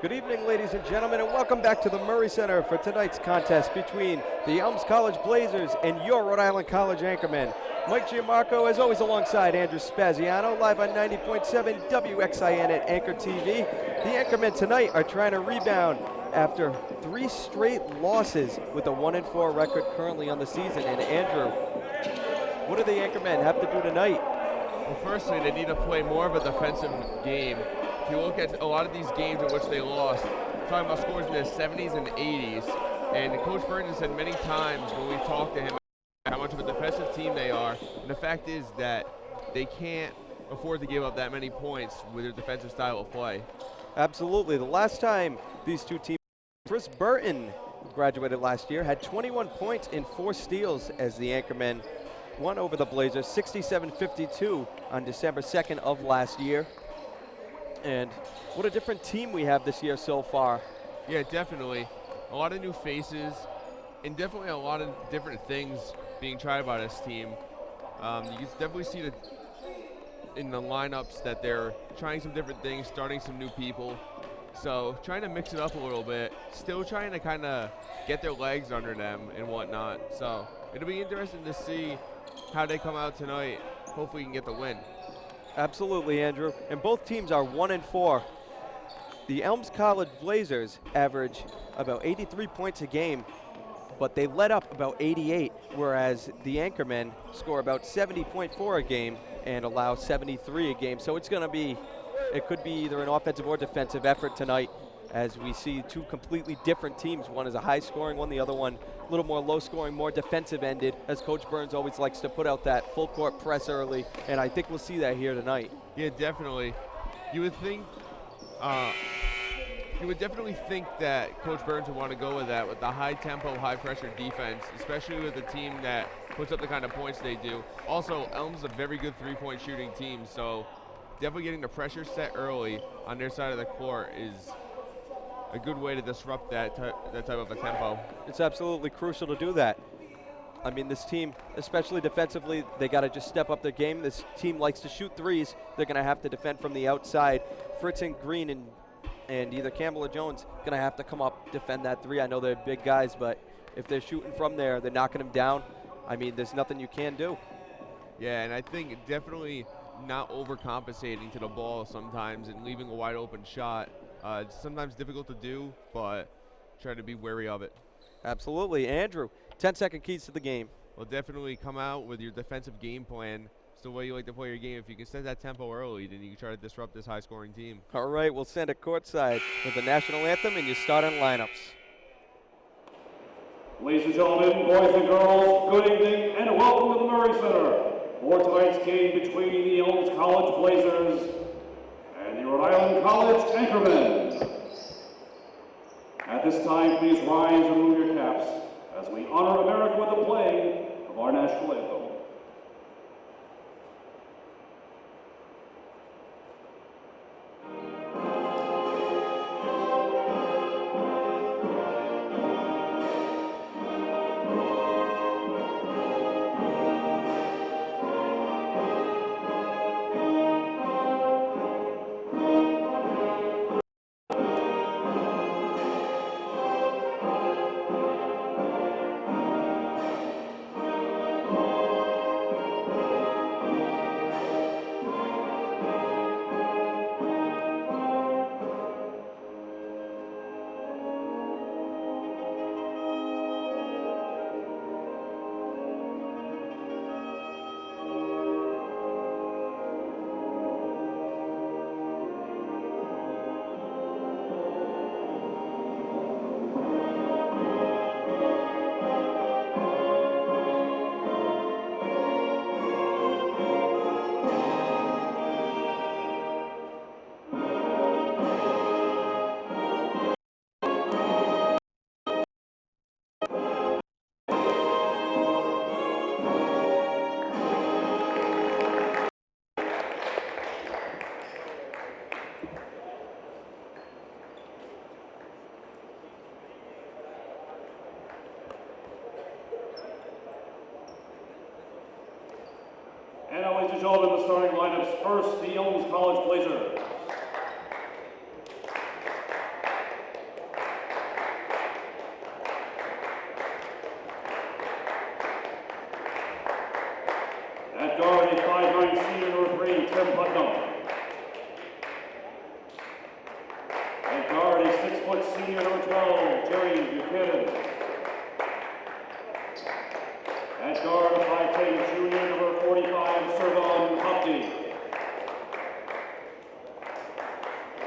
Good evening, ladies and gentlemen, and welcome back to the Murray Center for tonight's contest between the Elms College Blazers and your Rhode Island College Anchormen. Mike Giammarco, as always, alongside Andrew Spaziano, live on 90.7 WXIN at Anchor TV. The Anchormen tonight are trying to rebound after 3 straight losses with a 1-4 record currently on the season. And Andrew, what do the Anchormen have to do tonight? Well, firstly, they need to play more of a defensive game. If you look at a lot of these games in which they lost, talking about scores in the 70s and 80s, and Coach Burton said many times when we talked to him how much of a defensive team they are, and the fact is that they can't afford to give up that many points with their defensive style of play. Absolutely. The last time these two teams, Chris Burton graduated last year, had 21 points and 4 steals as the Anchormen won over the Blazers 67-52 on December 2nd of last year. And what a different team we have this year so far. Yeah, definitely. A lot of new faces and definitely a lot of different things being tried by this team. You can definitely see in the lineups that they're trying some different things, starting some new people. So trying to mix it up a little bit, still trying to kind of get their legs under them and whatnot. So it'll be interesting to see how they come out tonight. Hopefully we can get the win. Absolutely, Andrew. And both teams are 1-4. The Elms College Blazers average about 83 points a game, but they let up about 88, whereas the Anchormen score about 70.4 a game and allow 73 a game. So it could be either an offensive or defensive effort tonight, as we see two completely different teams. One is a high-scoring one, the other one a little more low-scoring, more defensive-ended, as Coach Burns always likes to put out that full-court press early, and I think we'll see that here tonight. Yeah, definitely. You would definitely think that Coach Burns would want to go with that, with the high-tempo, high-pressure defense, especially with a team that puts up the kind of points they do. Also, Elms is a very good three-point shooting team, so definitely getting the pressure set early on their side of the court is a good way to disrupt that type of a tempo. It's absolutely crucial to do that. I mean, this team, especially defensively, they got to just step up their game. This team likes to shoot threes. They're going to have to defend from the outside. Fritz and Green and either Campbell or Jones going to have to come up, defend that three. I know they're big guys, but if they're shooting from there, they're knocking them down. I mean, there's nothing you can do. Yeah, and I think definitely not overcompensating to the ball sometimes and leaving a wide open shot. It's sometimes difficult to do, but try to be wary of it. Absolutely. Andrew, 10-second keys to the game. Well, definitely come out with your defensive game plan. It's the way you like to play your game. If you can set that tempo early, then you can try to disrupt this high-scoring team. All right, we'll send it courtside with the national anthem and your starting lineups. Ladies and gentlemen, boys and girls, good evening and welcome to the Murray Center for tonight's game between the Elms College Blazers and the Rhode Island College Anchormen. At this time, please rise and remove your caps as we honor America with the playing of our national anthem. And now, ladies and gentlemen, the starting lineups. First, the Elms College Blazers. 6-foot senior number 12, Jerry Buchanan. At guard, a 5'10" junior number 45, Servan Hopti.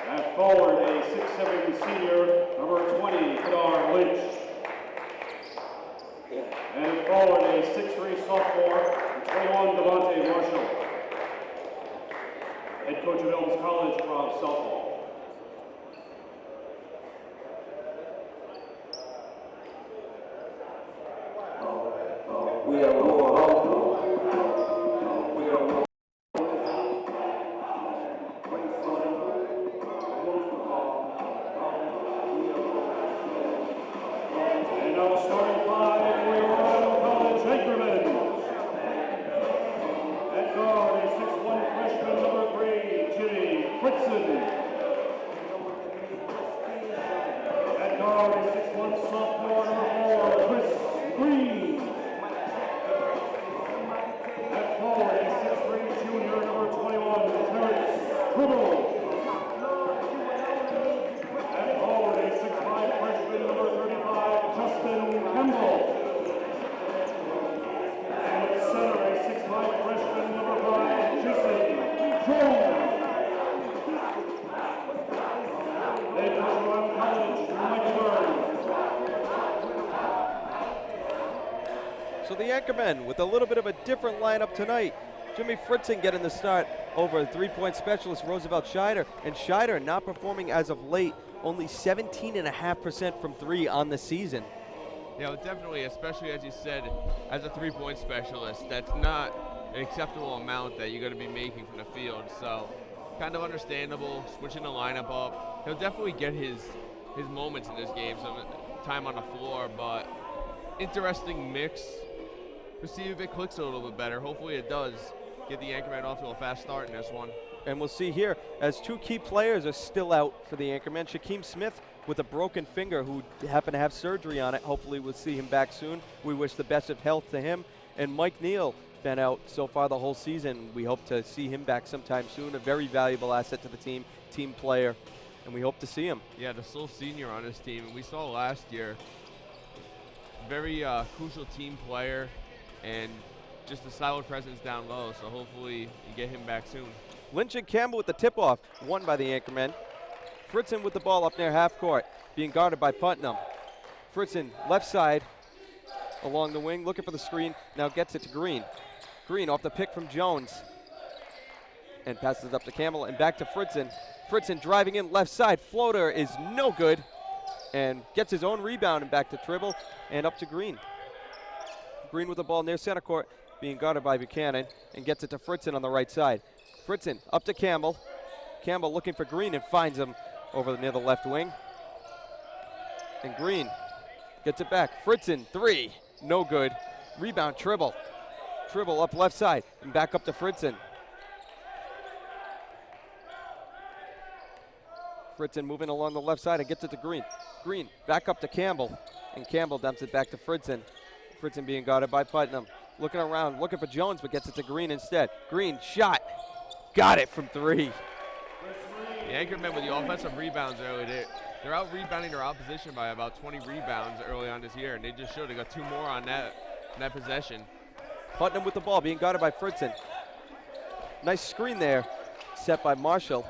At forward, a 6'7" senior number 20, Kadar Lynch. And at forward, a 6'3" sophomore, 21, Devontae Marshall. Head coach of Elms College, Rob Southall. We are more humble. We are more And now starting five, we are Ohio College Anchorman. At guard, a 6'1" freshman, number 3, Jimmy Fritzen. At guard, a 6'1" sophomore, number 4, Chris Green. At forward, a 6'3" junior, number 21, Terrence Tribble. At forward, a 6'5" freshman, number 35, Justin Campbell. And at center, a 6'5" freshman, number 5, Jason Jones. Head coach of Ohio College, Michael Burns. So the Anchormen with a little bit of a different lineup tonight. Jimmy Fritzen getting the start over three-point specialist Roosevelt Scheider, and Scheider not performing as of late, only 17.5% from three on the season. Yeah, well, definitely, especially as you said, as a three-point specialist, that's not an acceptable amount that you're going to be making from the field. So, kind of understandable, switching the lineup up. He'll definitely get his moments in this game, some time on the floor, but interesting mix. We'll see if it clicks a little bit better. Hopefully it does. Get the Anchorman off to a fast start in this one. And we'll see here, as two key players are still out for the Anchorman. Shaquem Smith with a broken finger who happened to have surgery on it. Hopefully we'll see him back soon. We wish the best of health to him. And Mike Neal, been out so far the whole season. We hope to see him back sometime soon. A very valuable asset to the team player, and we hope to see him. Yeah, the sole senior on this team. We saw last year, very crucial team player, and just a solid presence down low, so hopefully you get him back soon. Lynch and Campbell with the tip-off, won by the Anchormen. Fritzen with the ball up near half court, being guarded by Putnam. Fritzen, left side, along the wing, looking for the screen, now gets it to Green. Green off the pick from Jones, and passes it up to Campbell, and back to Fritzen. Fritzen driving in left side, floater is no good, and gets his own rebound and back to Tribble, and up to Green. Green with the ball near center court, being guarded by Buchanan, and gets it to Fritzen on the right side. Fritzen up to Campbell. Campbell looking for Green and finds him over near the left wing. And Green gets it back. Fritzen, three, no good. Rebound, Tribble. Tribble up left side and back up to Fritzen. Fritzen moving along the left side and gets it to Green. Green back up to Campbell, and Campbell dumps it back to Fritzen. Fritzen being guarded by Putnam. Looking around, looking for Jones, but gets it to Green instead. Green shot, got it from three. The Anchormen with the offensive rebounds early. They're out rebounding their opposition by about 20 rebounds early on this year, and they just showed they got two more on that possession. Putnam with the ball, being guarded by Fritzen. Nice screen there, set by Marshall,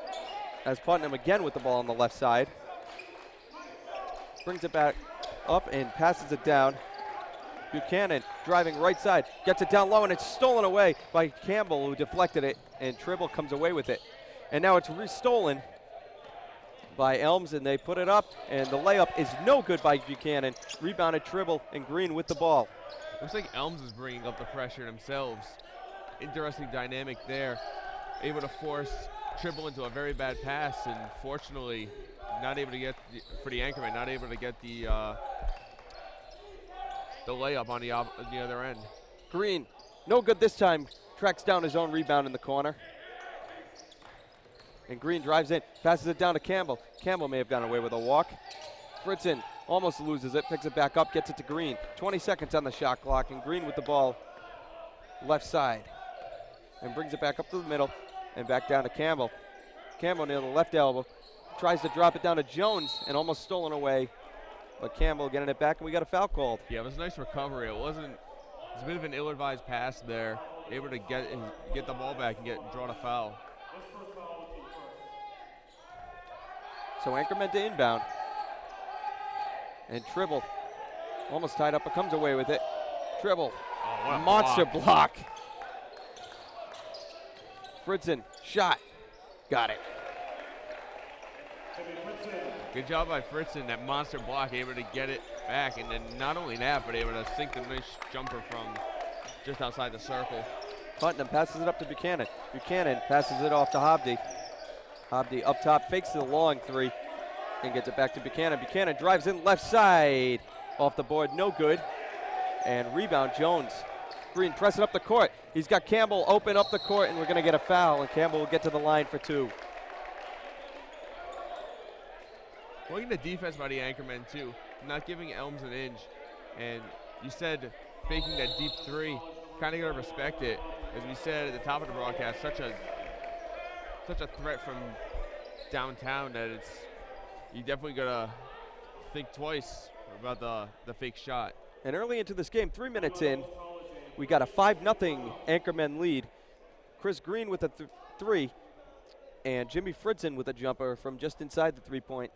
as Putnam again with the ball on the left side. Brings it back up and passes it down. Buchanan driving right side, gets it down low, and it's stolen away by Campbell, who deflected it, and Tribble comes away with it. And now it's restolen by Elms, and they put it up, and the layup is no good by Buchanan. Rebounded Tribble, and Green with the ball. Looks like Elms is bringing up the pressure themselves. Interesting dynamic there. Able to force Tribble into a very bad pass, and fortunately not able to get, for the Anchorman, not able to get the layup on the other end. Green, no good this time, tracks down his own rebound in the corner. And Green drives in, passes it down to Campbell. Campbell may have gone away with a walk. Fritzen almost loses it, picks it back up, gets it to Green. 20 seconds on the shot clock, and Green with the ball left side. And brings it back up to the middle and back down to Campbell. Campbell near the left elbow, tries to drop it down to Jones and almost stolen away. But Campbell getting it back, and we got a foul called. Yeah, it was a nice recovery. It was a bit of an ill-advised pass there. Able to get the ball back and draw a foul. So Anchorman to inbound. And Tribble almost tied up, but comes away with it. Tribble, Oh, what a monster block. Fritzen, shot, got it. Good job by Fritzen, that monster block, able to get it back, and then not only that, but able to sink the nice jumper from just outside the circle. Putnam passes it up to Buchanan. Buchanan passes it off to Hobdy. Hobdy up top, fakes the long three, and gets it back to Buchanan. Buchanan drives in left side, off the board, no good. And rebound, Jones. Green pressing up the court. He's got Campbell open up the court, and we're gonna get a foul, and Campbell will get to the line for 2. Looking at the defense by the Anchormen too, not giving Elms an inch. And you said faking that deep three, kind of gotta respect it. As we said at the top of the broadcast, such a threat from downtown that you definitely gotta think twice about the fake shot. And early into this game, 3 minutes in, we got a 5-0 Anchormen lead. Chris Green with a 3, and Jimmy Fritzen with a jumper from just inside the 3-point.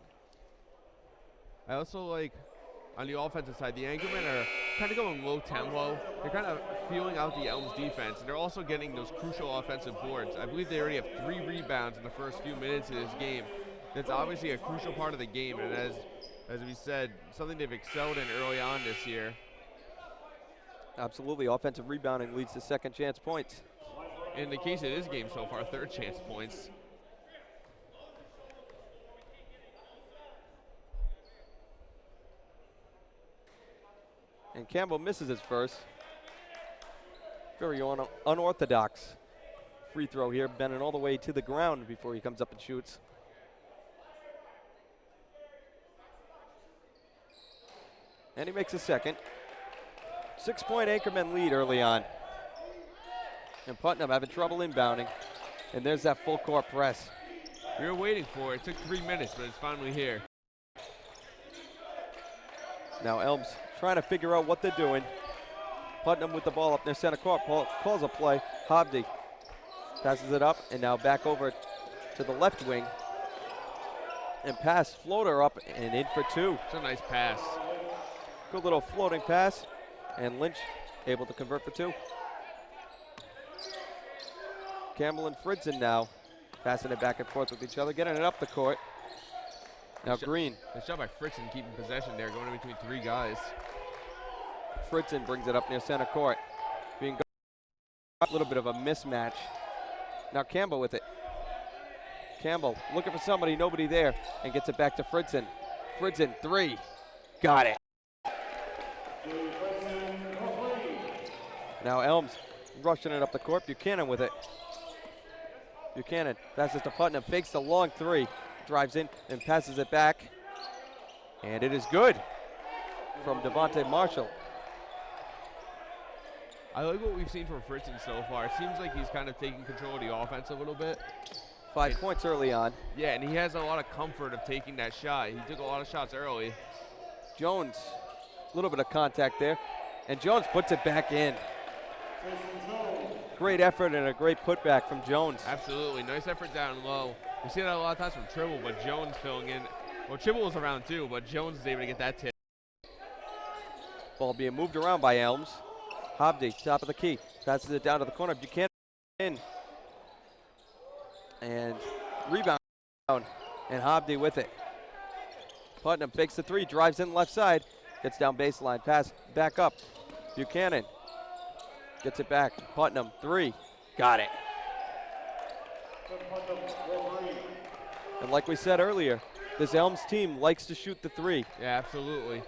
I also like, on the offensive side, the Anchormen are kind of going low tempo. They're kind of feeling out the Elms defense, and they're also getting those crucial offensive boards. I believe they already have 3 rebounds in the first few minutes of this game. That's obviously a crucial part of the game, and as we said, something they've excelled in early on this year. Absolutely, offensive rebounding leads to second chance points. In the case of this game so far, third chance points. And Campbell misses his first. Very unorthodox free throw here, bending all the way to the ground before he comes up and shoots. And he makes a second. 6-point Anchorman lead early on. And Putnam having trouble inbounding. And there's that full court press. We were waiting for it. It took 3 minutes, but it's finally here. Now Elms trying to figure out what they're doing. Putnam with the ball up near center court, calls a play. Hobdy passes it up, and now back over to the left wing. And pass, floater up and in for 2. It's a nice pass. Good little floating pass, and Lynch able to convert for 2. Campbell and Fritzen now passing it back and forth with each other, getting it up the court. Now Green. Nice job by Fritzen keeping possession there, going in between 3 guys. Fritzen brings it up near center court. Being a little bit of a mismatch. Now Campbell with it. Campbell looking for somebody, nobody there, and gets it back to Fritzen. Fritzen, 3. Got it. Now Elms rushing it up the court. Buchanan with it. Buchanan passes to Putnam, fakes the long 3, drives in and passes it back. And it is good from Devontae Marshall. I like what we've seen from Fritzen so far. It seems like he's kind of taking control of the offense a little bit. 5 points early on. Yeah, and he has a lot of comfort of taking that shot. He took a lot of shots early. Jones, a little bit of contact there. And Jones puts it back in. Great effort and a great putback from Jones. Absolutely, nice effort down low. We see that a lot of times from Tribble, but Jones filling in. Well, Tribble was around too, but Jones is able to get that tip. Ball being moved around by Elms. Hobdy, top of the key, passes it down to the corner. Buchanan in. And rebound, and Hobdy with it. Putnam fakes the 3, drives in left side, gets down baseline, pass back up. Buchanan gets it back. Putnam, 3, got it. And like we said earlier, this Elms team likes to shoot the 3. Yeah, absolutely.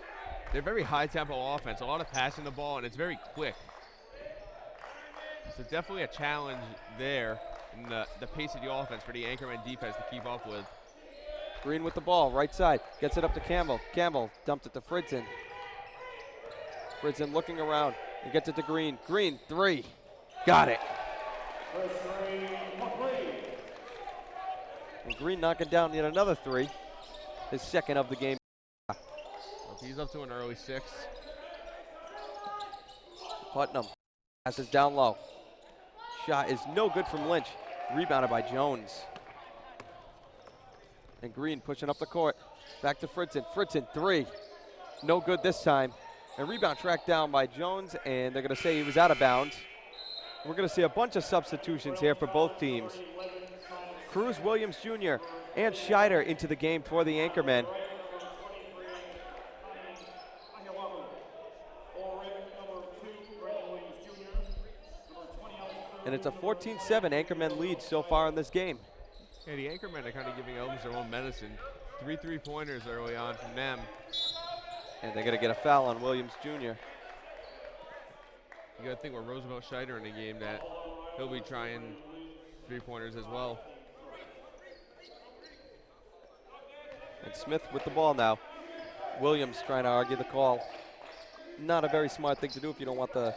They're very high tempo offense, a lot of passing the ball, and it's very quick. So definitely a challenge there in the pace of the offense for the Anchorman defense to keep up with. Green with the ball, right side, gets it up to Campbell. Campbell dumped it to Fritzen. Fritzen looking around and gets it to Green. Green, 3, got it. And Green knocking down yet another three. His second of the game. He's up to an early 6. Putnam passes down low. Shot is no good from Lynch. Rebounded by Jones. And Green pushing up the court. Back to Fritzen. Fritzen, 3. No good this time. And rebound tracked down by Jones, and they're going to say he was out of bounds. We're going to see a bunch of substitutions here for both teams. Cruz, Williams Jr., and Scheider into the game for the Anchormen. And it's a 14-7 Anchormen lead so far in this game. Yeah, the Anchormen are kind of giving Elms their own medicine. 3 3-pointers early on from them. And they're going to get a foul on Williams Jr. You got to think with Roosevelt Scheider in the game that he'll be trying 3-pointers as well. And Smith with the ball now. Williams trying to argue the call. Not a very smart thing to do if you don't want the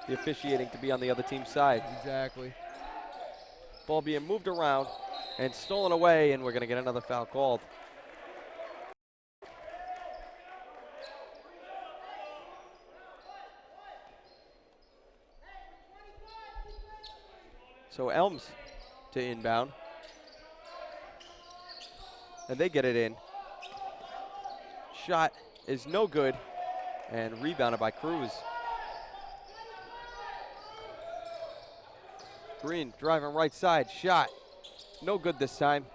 officiating to be on the other team's side. Exactly. Ball being moved around and stolen away, and we're going to get another foul called. So Elms to inbound. And they get it in. Shot is no good, and rebounded by Cruz. Green driving right side, shot. No good this time.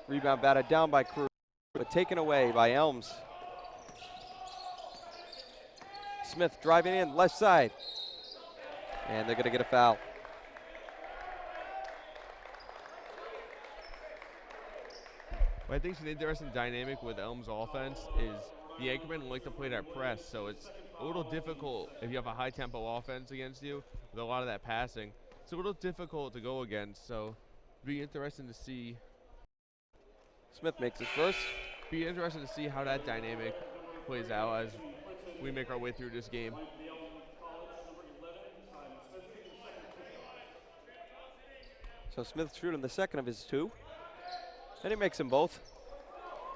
Rebound batted down by Cruz, but taken away by Elms. Smith driving in, left side. And they're gonna get a foul. What I think is an interesting dynamic with Elms' offense is the Anchormen like to play that press, so it's a little difficult if you have a high-tempo offense against you with a lot of that passing. It's a little difficult to go against, so it'll be interesting to see. Smith makes his first. Be interesting to see how that dynamic plays out as we make our way through this game. So Smith shooting the second of his 2. And he makes them both.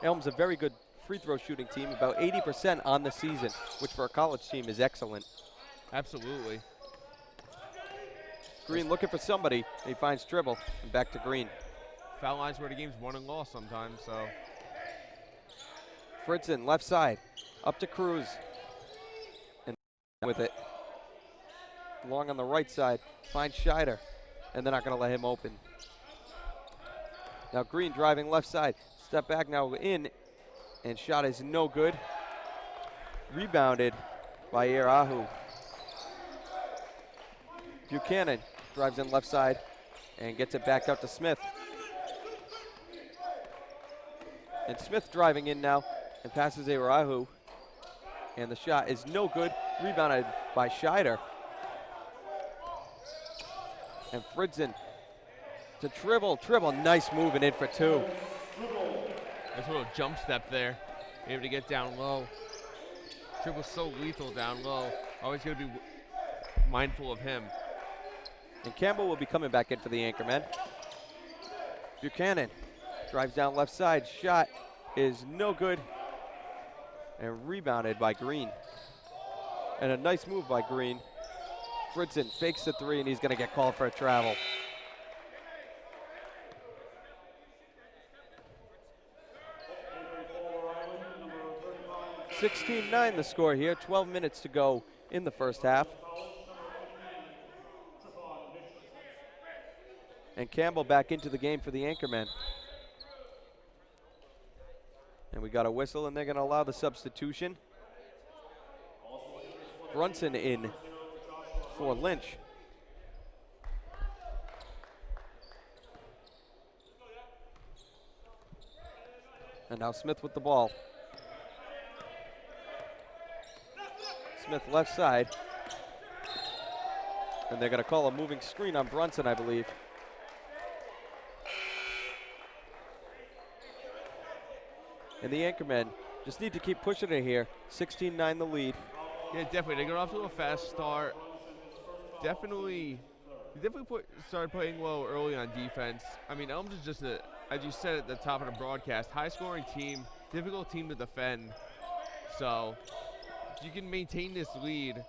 Elms a very good free throw shooting team, about 80% on the season, which for a college team is excellent. Absolutely. Green looking for somebody. He finds Tribble, and back to Green. Foul lines where the game's won and lost sometimes, so. Fritzen, left side, up to Cruz. And with it. Long on the right side, finds Scheider, and they're not gonna let him open. Now Green driving left side, step back now in, and shot is no good. Rebounded by Irahu. Buchanan drives in left side and gets it back out to Smith. And Smith driving in now and passes Irahu. And the shot is no good, rebounded by Scheider. And Fritzen to Tribble, nice moving in for 2. Nice little jump step there, able to get down low. Tribble's so lethal down low. Always going to be mindful of him. And Campbell will be coming back in for the Anchormen. Buchanan drives down left side, shot is no good, and rebounded by Green. And a nice move by Green. Fritzen fakes the 3, and he's going to get called for a travel. 16-9 the score here, 12 minutes to go in the first half. And Campbell back into the game for the Anchormen. And we got a whistle, and they're going to allow the substitution. Brunson in for Lynch. And now Smith with the ball. Smith left side. And they're going to call a moving screen on Brunson, I believe. And the Anchormen just need to keep pushing it here. 16-9 the lead. Yeah, definitely. They got off to a fast start. They definitely started playing well early on defense. I mean, Elms is just a as you said at the top of the broadcast, high-scoring team, difficult team to defend. So if you can maintain this lead,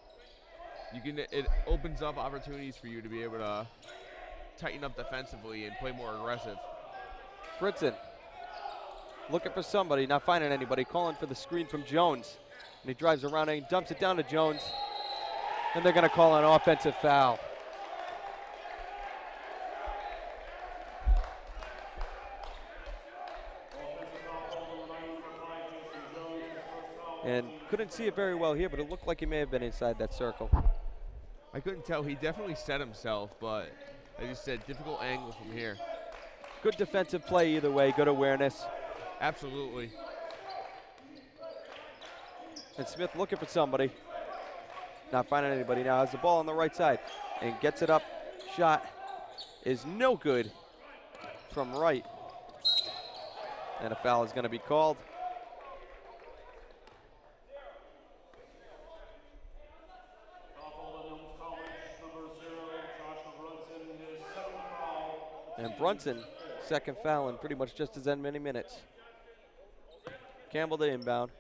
it opens up opportunities for you to be able to tighten up defensively and play more aggressive. Fritzen looking for somebody, not finding anybody, calling for the screen from Jones. And he drives around and he dumps it down to Jones. And they're going to call an offensive foul. And couldn't see it very well here, but it looked like he may have been inside that circle. I couldn't tell. He definitely set himself, but as you said, difficult angle from here. Good defensive play either way, good awareness. Absolutely. And Smith looking for somebody. Not finding anybody now. Has the ball on the right side and gets it up. Shot is no good from right. And a foul is going to be called. And Brunson, second foul in pretty much just as many minutes. Campbell to inbound.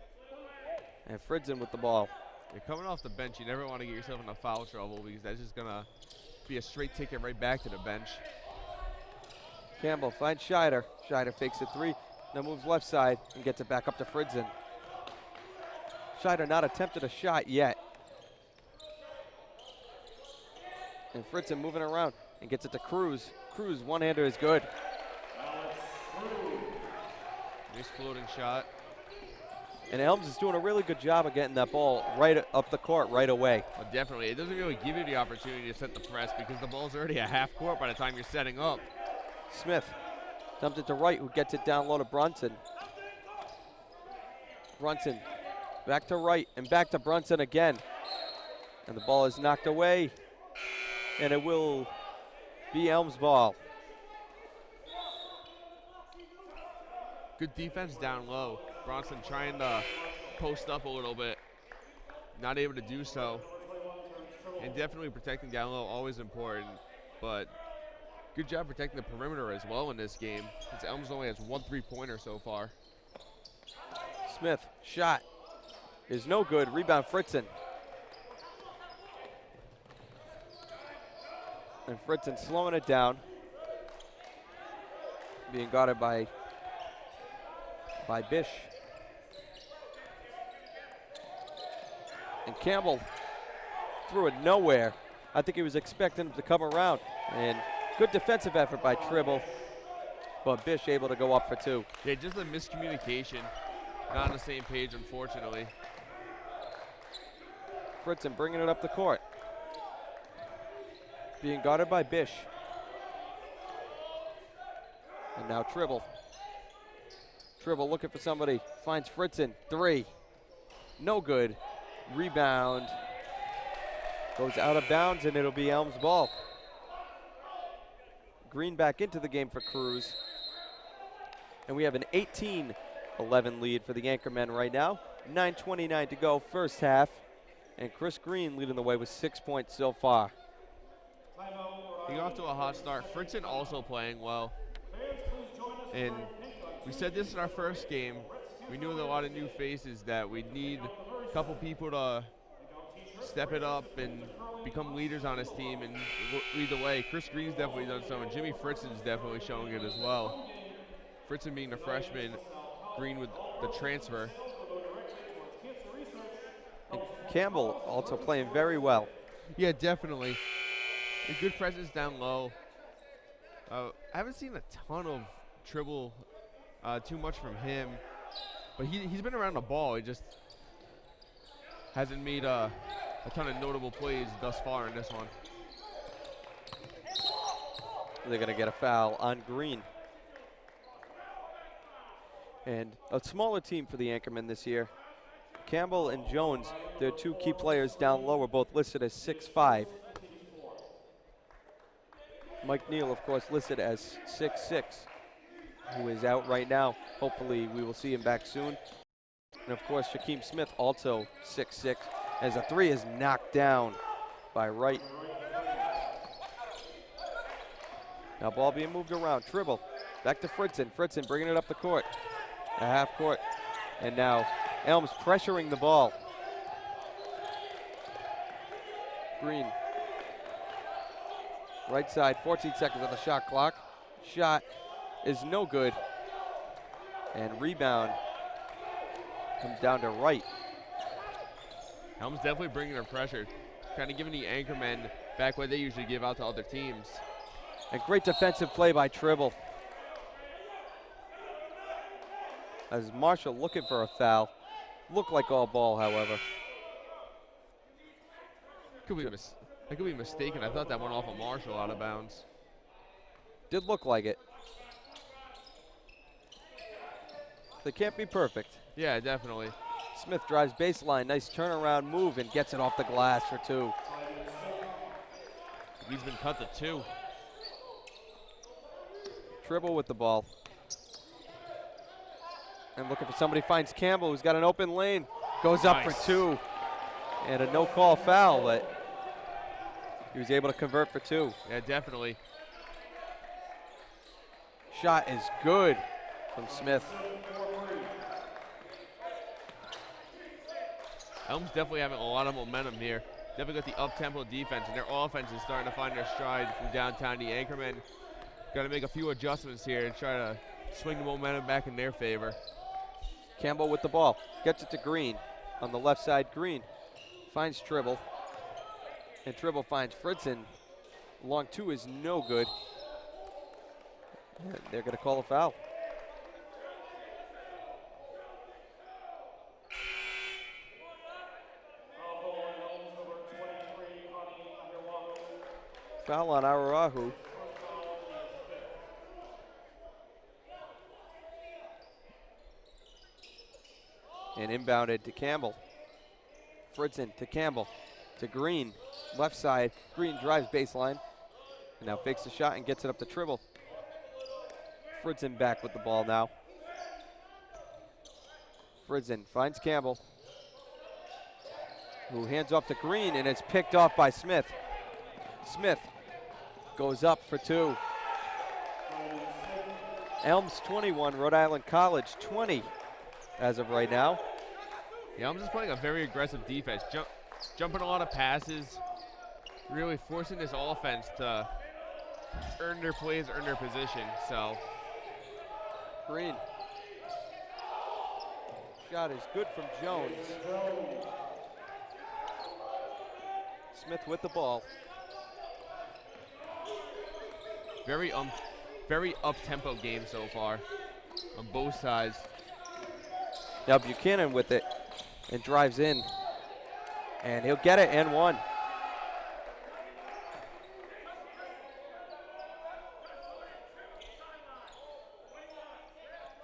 And Fritzen with the ball. You're coming off the bench. You never want to get yourself into foul trouble because that's just going to be a straight ticket right back to the bench. Campbell finds Scheider. Scheider fakes a three, now moves left side and gets it back up to Fritzen. Scheider not attempted a shot yet. And Fritzen moving around and gets it to Cruz. Cruz, one-hander is good. Nice floating shot. And Elms is doing a really good job of getting that ball right up the court right away. Oh, definitely. It doesn't really give you the opportunity to set the press because the ball's already a half court by the time you're setting up. Smith dumps it to Wright, who gets it down low to Brunson. Brunson back to Wright and back to Brunson again. And the ball is knocked away. And it will be Elms' ball. Good defense down low. Bronson trying to post up a little bit. Not able to do so. And definitely protecting down low, always important. But good job protecting the perimeter as well in this game, since Elms only has 1 3-pointer so far. Smith, shot is no good. Rebound Fritzen. And Fritzen slowing it down. Being guarded by Bish. And Campbell threw it nowhere. I think he was expecting him to come around. And good defensive effort by Tribble. But Bish able to go up for 2. Yeah, just a miscommunication. Not on the same page, unfortunately. Fritzen bringing it up the court. Being guarded by Bish. And now Tribble. Tribble looking for somebody. Finds Fritzen. 3. No good. Rebound. Goes out of bounds, and it'll be Elms' ball. Green back into the game for Cruz. And we have an 18-11 lead for the Anchormen right now. 9:29 to go, first half. And Chris Green leading the way with 6 points so far. He got off to a hot start. Fritzen also playing well. And we said this in our first game. We knew with a lot of new faces that we'd need a couple people to step it up and become leaders on his team and lead the way. Chris Green's definitely done so, and Jimmy Fritzen's definitely showing it as well. Fritzen being the freshman, Green with the transfer. And Campbell also playing very well. Yeah, definitely. A good presence down low. I haven't seen a ton of Tribble too much from him, but he's been around the ball. He just hasn't made a ton of notable plays thus far in this one. They're going to get a foul on Green. And a smaller team for the Anchormen this year. Campbell and Jones, their 2 key players down low, are both listed as 6'5". Mike Neal, of course, listed as 6'6", who is out right now. Hopefully we will see him back soon. And of course, Shaquem Smith, also 6'6", as a 3 is knocked down by Wright. Now ball being moved around. Tribble Back to Fritzen. Fritzen bringing it up the court. A half court. And now Elms pressuring the ball. Green. Right side, 14 seconds on the shot clock. Shot is no good. And rebound comes down to Wright. Elms definitely bringing their pressure, kind of giving the anchormen back what they usually give out to other teams. And great defensive play by Tribble. As Marshall looking for a foul. Looked like all ball, however. I could be mistaken. I thought that went off of Marshall out of bounds. Did look like it. They can't be perfect. Yeah, definitely. Smith drives baseline, nice turnaround move and gets it off the glass for 2. He's been cut to 2. Tribble with the ball. And looking for somebody, finds Campbell who's got an open lane. Goes up for 2. And a no call foul, but he was able to convert for 2. Yeah, definitely. Shot is good from Smith. Elms definitely having a lot of momentum here. Definitely got the up-tempo defense, and their offense is starting to find their stride from downtown. The anchormen got to make a few adjustments here to try to swing the momentum back in their favor. Campbell with the ball, gets it to Green. On the left side, Green finds Tribble. And Tribble finds Fritzen. Long 2 is no good. And they're going to call a foul. Foul on Ararahu. And inbounded to Campbell. Fritzen to Campbell. To Green. Left side. Green drives baseline. And now fakes the shot and gets it up to Tribble. Fritzen back with the ball now. Fritzen finds Campbell, who hands off to Green, and it's picked off by Smith. Smith goes up for 2. Elms 21, Rhode Island College 20 as of right now. Yeah, Elms is playing a very aggressive defense, jumping a lot of passes, really forcing this offense to earn their plays, earn their position. So Green. Shot is good from Jones. Smith with the ball. very up-tempo game so far on both sides. Now Buchanan with it and drives in. And he'll get it and 1.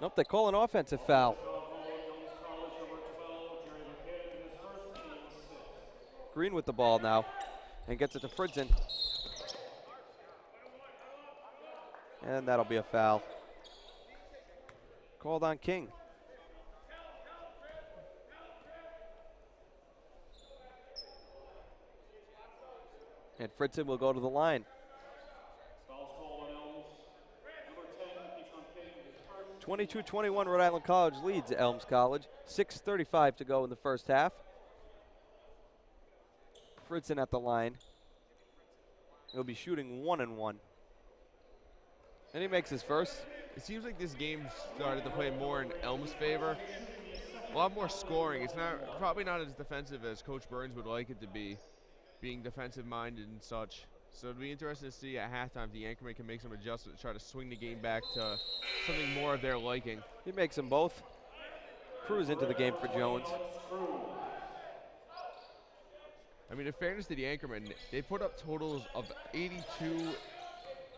Nope, they call an offensive foul. Green with the ball now and gets it to Fritzen. And that'll be a foul. Called on King. And Fritzen will go to the line. 22-21 Rhode Island College leads Elms College. 6:35 to go in the first half. Fritzen at the line. He'll be shooting 1 and 1. And he makes his first. It seems like this game started to play more in Elms' favor. A lot more scoring. It's probably not as defensive as Coach Burns would like it to be, being defensive-minded and such. So it'll be interesting to see at halftime if the Anchorman can make some adjustments, try to swing the game back to something more of their liking. He makes them both. Cruz into the game for Jones. I mean, in fairness to the Anchorman, they put up totals of 82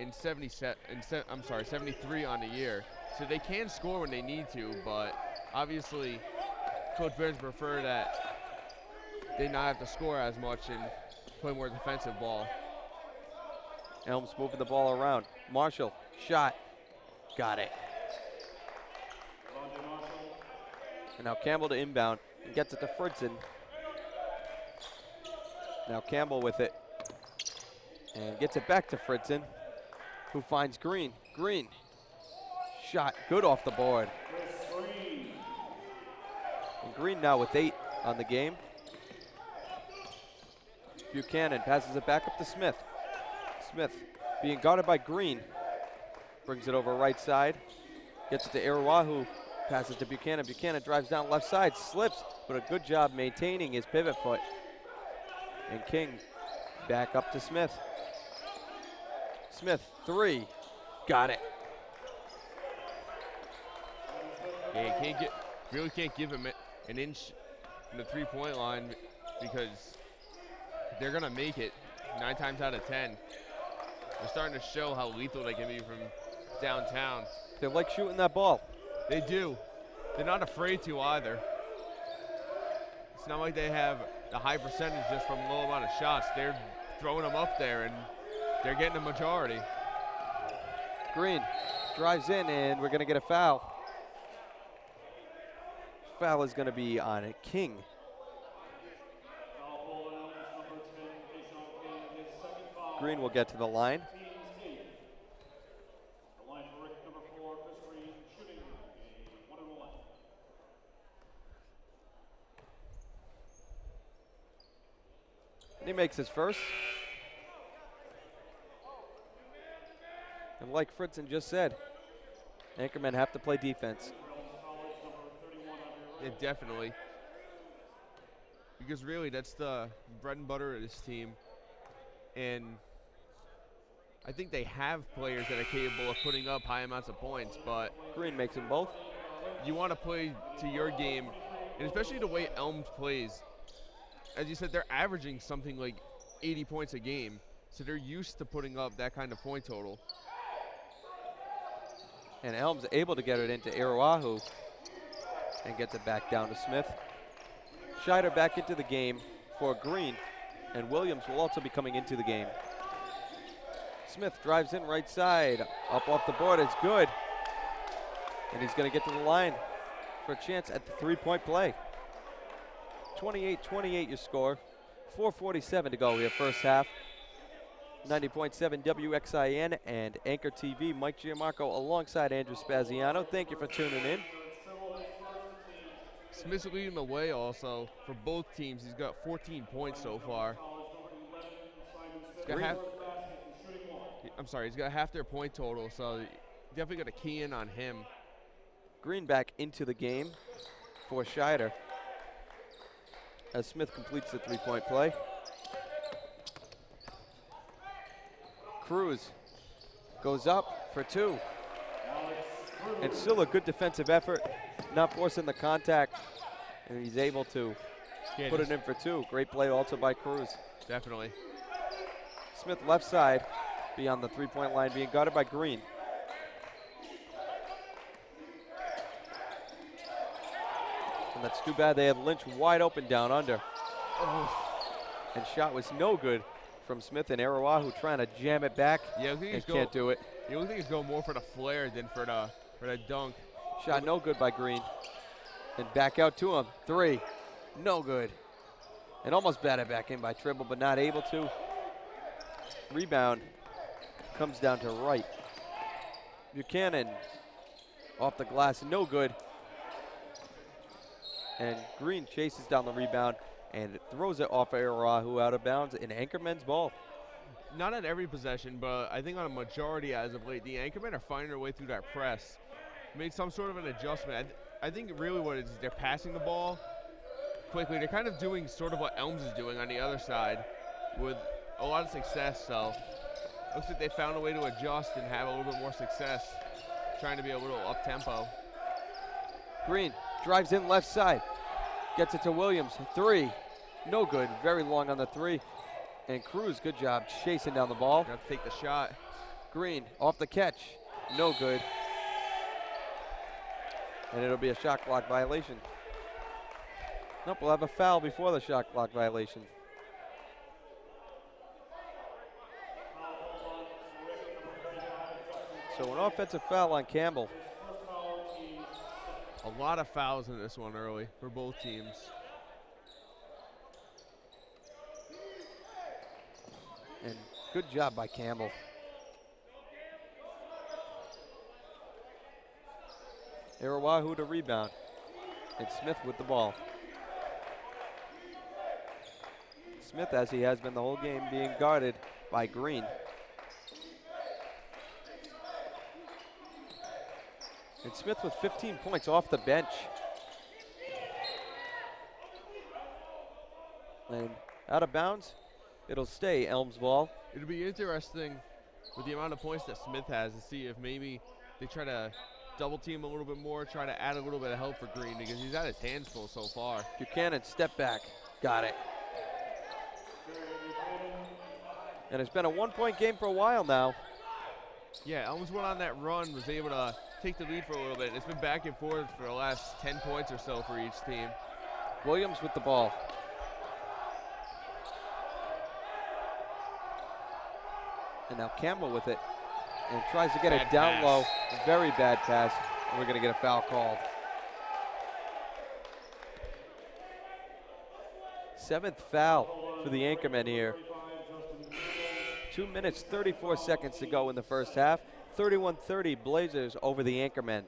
and 73 on the year. So they can score when they need to, but obviously Coach Burns prefer that they not have to score as much and play more defensive ball. Elms moving the ball around. Marshall, shot, got it. And now Campbell to inbound and gets it to Fritzen. Now Campbell with it and gets it back to Fritzen, who finds Green. Green shot, good off the board. And Green now with 8 on the game. Buchanan passes it back up to Smith. Smith being guarded by Green. Brings it over right side. Gets it to Irawahu. Passes to Buchanan. Buchanan drives down left side, slips, but a good job maintaining his pivot foot. And King back up to Smith. Smith, 3. Got it. Yeah, you really can't give him an inch from the three-point line because they're gonna make it 9 times out of 10. They're starting to show how lethal they can be from downtown. They like shooting that ball. They do. They're not afraid to either. It's not like they have the high percentage just from low amount of shots. They're throwing them up there and they're getting the majority. Green drives in and we're gonna get a foul. Foul is gonna be on King. Green will get to the line. And he makes his first. And like Fritzen just said, Anchormen have to play defense. Yeah, definitely. Because really, that's the bread and butter of this team. And I think they have players that are capable of putting up high amounts of points, but Green makes them both. you want to play to your game, and especially the way Elms plays. As you said, they're averaging something like 80 points a game, so they're used to putting up that kind of point total. And Elms able to get it into Irawahu and gets it back down to Smith. Scheider back into the game for Green, and Williams will also be coming into the game. Smith drives in right side, up off the board, it's good. And he's gonna get to the line for a chance at the three-point play. 28-28 your score, 4:47 to go here first half. 90.7 WXIN and Anchor TV, Mike Giammarco alongside Andrew Spaziano. Thank you for tuning in. Smith's leading the way also for both teams. He's got 14 points so far. He's got half their point total, so definitely got to key in on him. Green back into the game for Scheider as Smith completes the three-point play. Cruz goes up for 2. And still a good defensive effort, not forcing the contact, and he's able to put it in for 2. Great play also by Cruz. Definitely. Smith left side, beyond the three-point line, being guarded by Green. And that's too bad. They had Lynch wide open down under. And shot was no good from Smith and Irawahu trying to jam it back. Yeah, I think and can't do it. You only think he's going more for the flare than for the dunk. Shot no good by Green. And back out to him. 3. No good. And almost batted back in by Tribble, but not able to. Rebound comes down to Wright. Buchanan off the glass, no good. And Green chases down the rebound and throws it off Irawahu out of bounds in Anchorman's ball. Not on every possession, but I think on a majority as of late, the Anchormen are finding their way through that press. Made some sort of an adjustment. I think really what it is they're passing the ball quickly. They're kind of doing sort of what Elms is doing on the other side with a lot of success. So looks like they found a way to adjust and have a little bit more success, trying to be a little up-tempo. Green drives in left side, gets it to Williams. 3, no good. Very long on the 3. And Cruz, good job chasing down the ball. Have to take the shot. Green off the catch, no good. And it'll be a shot clock violation. Nope, we'll have a foul before the shot clock violation. So an offensive foul on Campbell. A lot of fouls in this one early for both teams. And good job by Campbell. Irawahu to rebound. And Smith with the ball. Smith, as he has been the whole game, being guarded by Green. And Smith with 15 points off the bench. And out of bounds, it'll stay Elms ball. It'll be interesting with the amount of points that Smith has to see if maybe they try to double team a little bit more, try to add a little bit of help for Green because he's had his hands full so far. Buchanan, step back. Got it. And it's been a 1-point game for a while now. Yeah, Elms went on that run, was able to take the lead for a little bit. It's been back and forth for the last 10 points or so for each team. Williams with the ball. And now Campbell with it. And tries to get it down low. Very bad pass. And we're going to get a foul called. 7th foul for the Anchormen here. 2 minutes, 34 seconds to go in the first half. 31-30 Blazers over the Anchormen.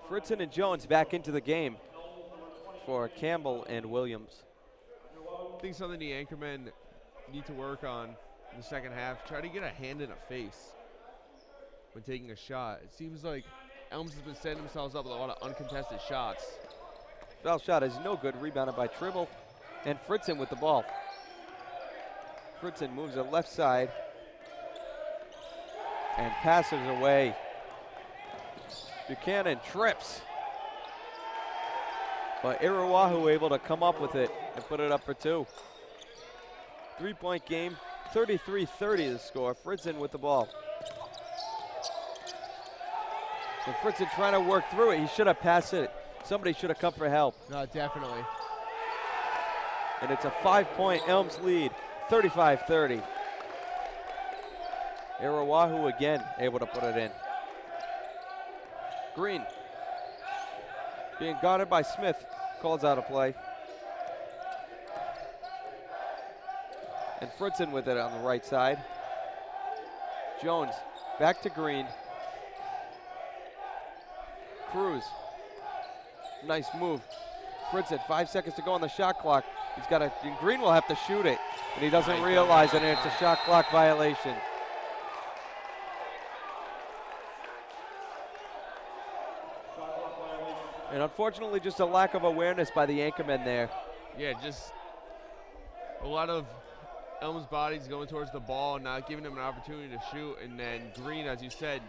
Fritzen and Jones back into the game for Campbell and Williams. I think something the Anchormen need to work on in the second half, try to get a hand in a face when taking a shot. It seems like Elms has been setting themselves up with a lot of uncontested shots. Foul shot is no good, rebounded by Tribble. And Fritzen with the ball. Fritzen moves it left side and passes away. Buchanan trips. But Irawahu able to come up with it and put it up for 2. 3-point game, 33-30 the score. Fritzen with the ball. And Fritzen trying to work through it. He should have passed it. Somebody should have come for help. No, definitely. And it's a 5-point Elms lead, 35-30. Irawahu again able to put it in. Green being guarded by Smith, calls out a play. And Fritzen with it on the right side. Jones back to Green. Cruz, nice move. Fritzen, 5 seconds to go on the shot clock. He's got and Green will have to shoot it, and he doesn't realize it, and it's a shot clock violation. And unfortunately, just a lack of awareness by the Anchormen there. Yeah, just a lot of Elms' bodies going towards the ball, not giving him an opportunity to shoot, and then Green, as you said,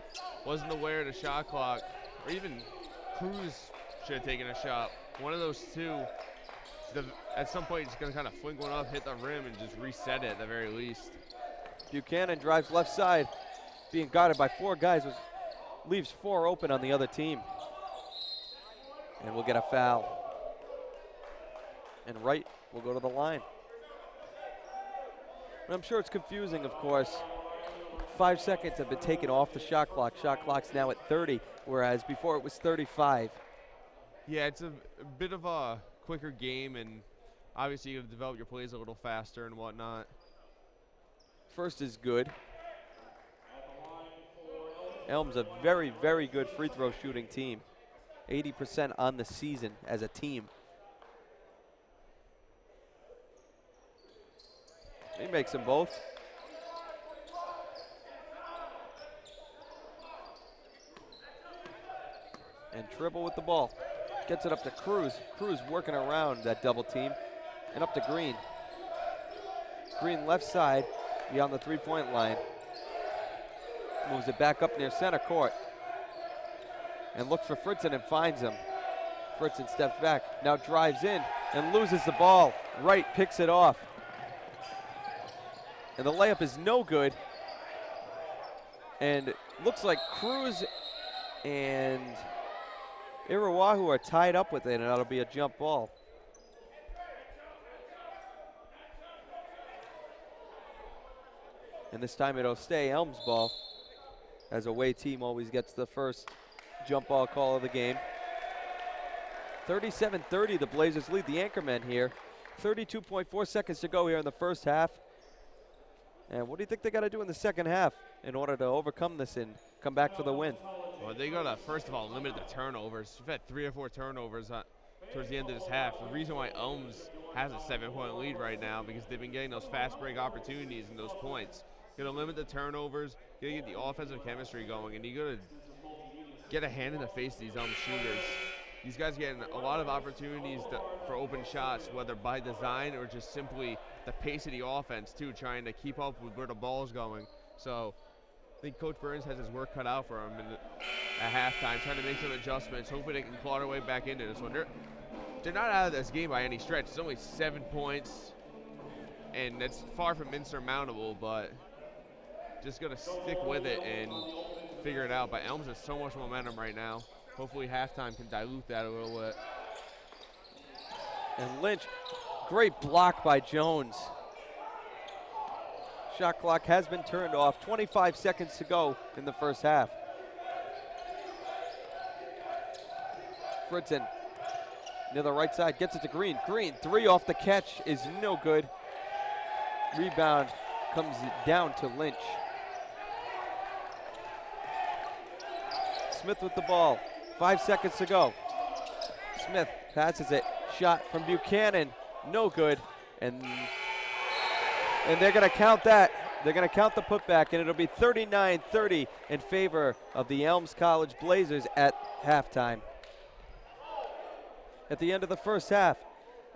wasn't aware of the shot clock, or even Cruz should have taken a shot. One of those two, at some point, he's going to kind of fling one up, hit the rim, and just reset it at the very least. Buchanan drives left side, being guarded by 4 guys, leaves 4 open on the other team. And we'll get a foul. And Wright will go to the line. And I'm sure it's confusing, of course. 5 seconds have been taken off the shot clock. Shot clock's now at 30, whereas before it was 35. Yeah, it's a bit of a quicker game, and obviously you got to develop your plays a little faster and whatnot. First is good. Elms a very, very good free throw shooting team. 80% on the season as a team. He makes them both. And Tribble with the ball. Gets it up to Cruz. Cruz working around that double team. And up to Green. Green left side beyond the 3-point line. Moves it back up near center court. And looks for Fritzen and finds him. Fritzen steps back, now drives in and loses the ball. Wright picks it off. And the layup is no good. And looks like Cruz and Irawahu are tied up with it, and that'll be a jump ball. And this time it'll stay Elms ball, as away team always gets the first jump ball call of the game. 37-30, the Blazers lead the Anchormen here. 32.4 seconds to go here in the first half. And what do you think they got to do in the second half? in order to overcome this and come back for the win. Well, they got to, first of all, limit the turnovers. We've had 3 or 4 turnovers towards the end of this half. The reason why Elms has a 7-point lead right now because they've been getting those fast break opportunities and those points. Got to limit the turnovers, got to get the offensive chemistry going, and you got to get a hand in the face of these Elms shooters. These guys getting a lot of opportunities for open shots, whether by design or just simply the pace of the offense too, trying to keep up with where the ball's going. So I think Coach Burns has his work cut out for him at halftime, trying to make some adjustments. Hopefully they can claw their way back into this one. They're not out of this game by any stretch. It's only 7 points, and that's far from insurmountable, but just gonna stick with it and figure it out. But Elms has so much momentum right now. Hopefully halftime can dilute that a little bit. And Lynch, great block by Jones. Shot clock has been turned off. 25 seconds to go in the first half. Fritzen near the right side, gets it to Green. Green, 3 off the catch is no good. Rebound comes down to Lynch. Smith with the ball. 5 seconds to go. Smith passes it. Shot from Buchanan. No good. And they're going to count that. They're going to count the putback, and it'll be 39-30 in favor of the Elms College Blazers at halftime. At the end of the first half,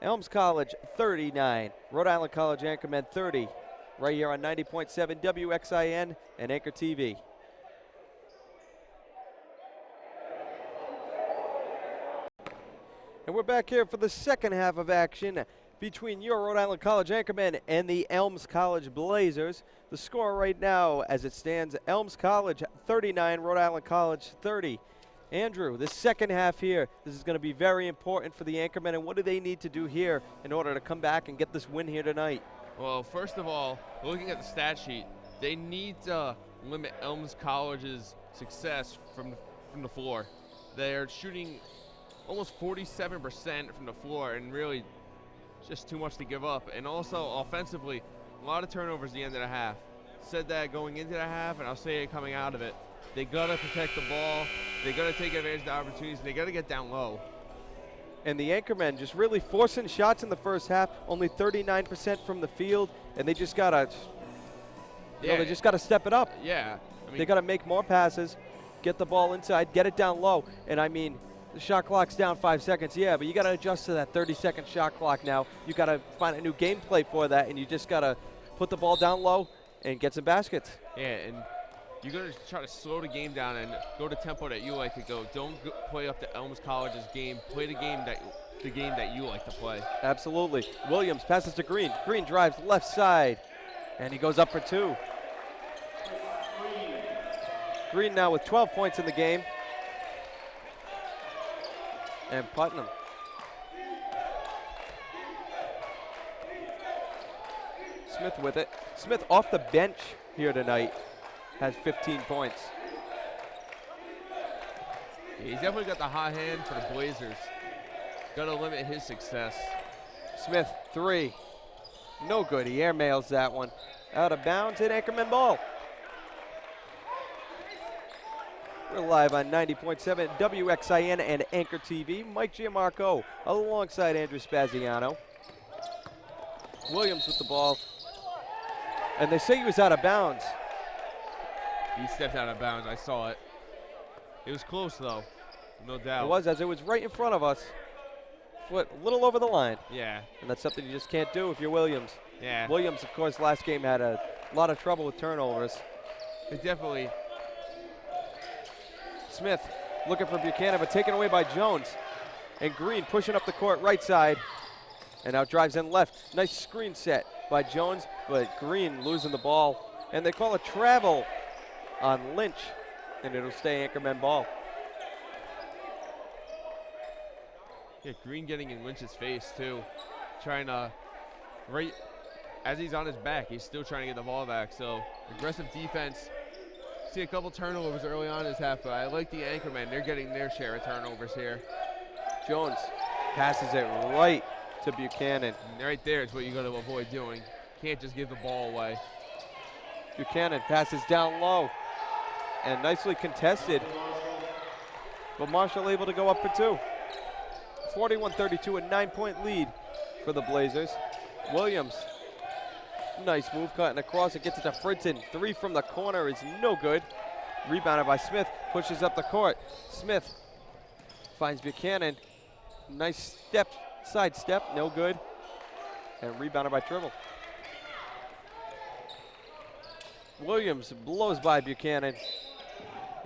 Elms College 39, Rhode Island College Anchormen 30, right here on 90.7 WXIN and Anchor TV. And we're back here for the second half of action between your Rhode Island College Anchormen and the Elms College Blazers. The score right now as it stands, Elms College 39, Rhode Island College 30. Andrew, this second half here, this is going to be very important for the Anchormen, and what do they need to do here in order to come back and get this win here tonight? Well, first of all, looking at the stat sheet, they need to limit Elms College's success from the floor. They're shooting almost 47% from the floor, and really just too much to give up. And also offensively, a lot of turnovers at the end of the half. Said that going into the half, and I'll say it coming out of it. They gotta protect the ball. They gotta take advantage of the opportunities. They gotta get down low. And the Anchormen just really forcing shots in the first half, only 39% from the field, and they just gotta, they just gotta step it up. Yeah, I mean, they gotta make more passes, get the ball inside, get it down low, and I mean, the shot clock's down 5 seconds, yeah, but you got to adjust to that 30-second shot clock now. You got to find a new gameplay for that, and you just got to put the ball down low and get some baskets. Yeah, and you got to try to slow the game down and go to tempo that you like to go. Don't play up to Elms College's game. Play the game that you like to play. Absolutely. Williams passes to Green. Green drives left side, and he goes up for 2. Green now with 12 points in the game. And Putnam. Smith with it. Smith off the bench here tonight has 15 points. Yeah, he's definitely got the hot hand for the Blazers. Got to limit his success. Smith, 3. No good. He airmails that one. Out of bounds, hit Anchorman ball. We're live on 90.7 WXIN and Anchor TV. Mike Giamarco alongside Andrew Spaziano. Williams with the ball. And they say he was out of bounds. He stepped out of bounds. I saw it. It was close, though. No doubt. It was, as it was right in front of us. Foot a little over the line. Yeah. And that's something you just can't do if you're Williams. Yeah. Williams, of course, last game had a lot of trouble with turnovers. It definitely. Smith looking for Buchanan, but taken away by Jones. And Green pushing up the court right side. And now drives in left. Nice screen set by Jones, but Green losing the ball. And they call a travel on Lynch, and it'll stay Anchorman ball. Yeah, Green getting in Lynch's face, too. Trying to, right as he's on his back, he's still trying to get the ball back. So, aggressive defense. See a couple turnovers early on in this half, but I like the Anchormen. They're getting their share of turnovers here. Jones passes it right to Buchanan. And right there is what you got to avoid doing. Can't just give the ball away. Buchanan passes down low and nicely contested, but Marshall able to go up for two. 41-32, a 9-point lead for the Blazers. Williams, nice move, cutting across, it gets it to Fritzen. Three from the corner is no good. Rebounded by Smith, pushes up the court. Smith finds Buchanan, nice step, side step, no good. And rebounded by Tribble. Williams blows by Buchanan,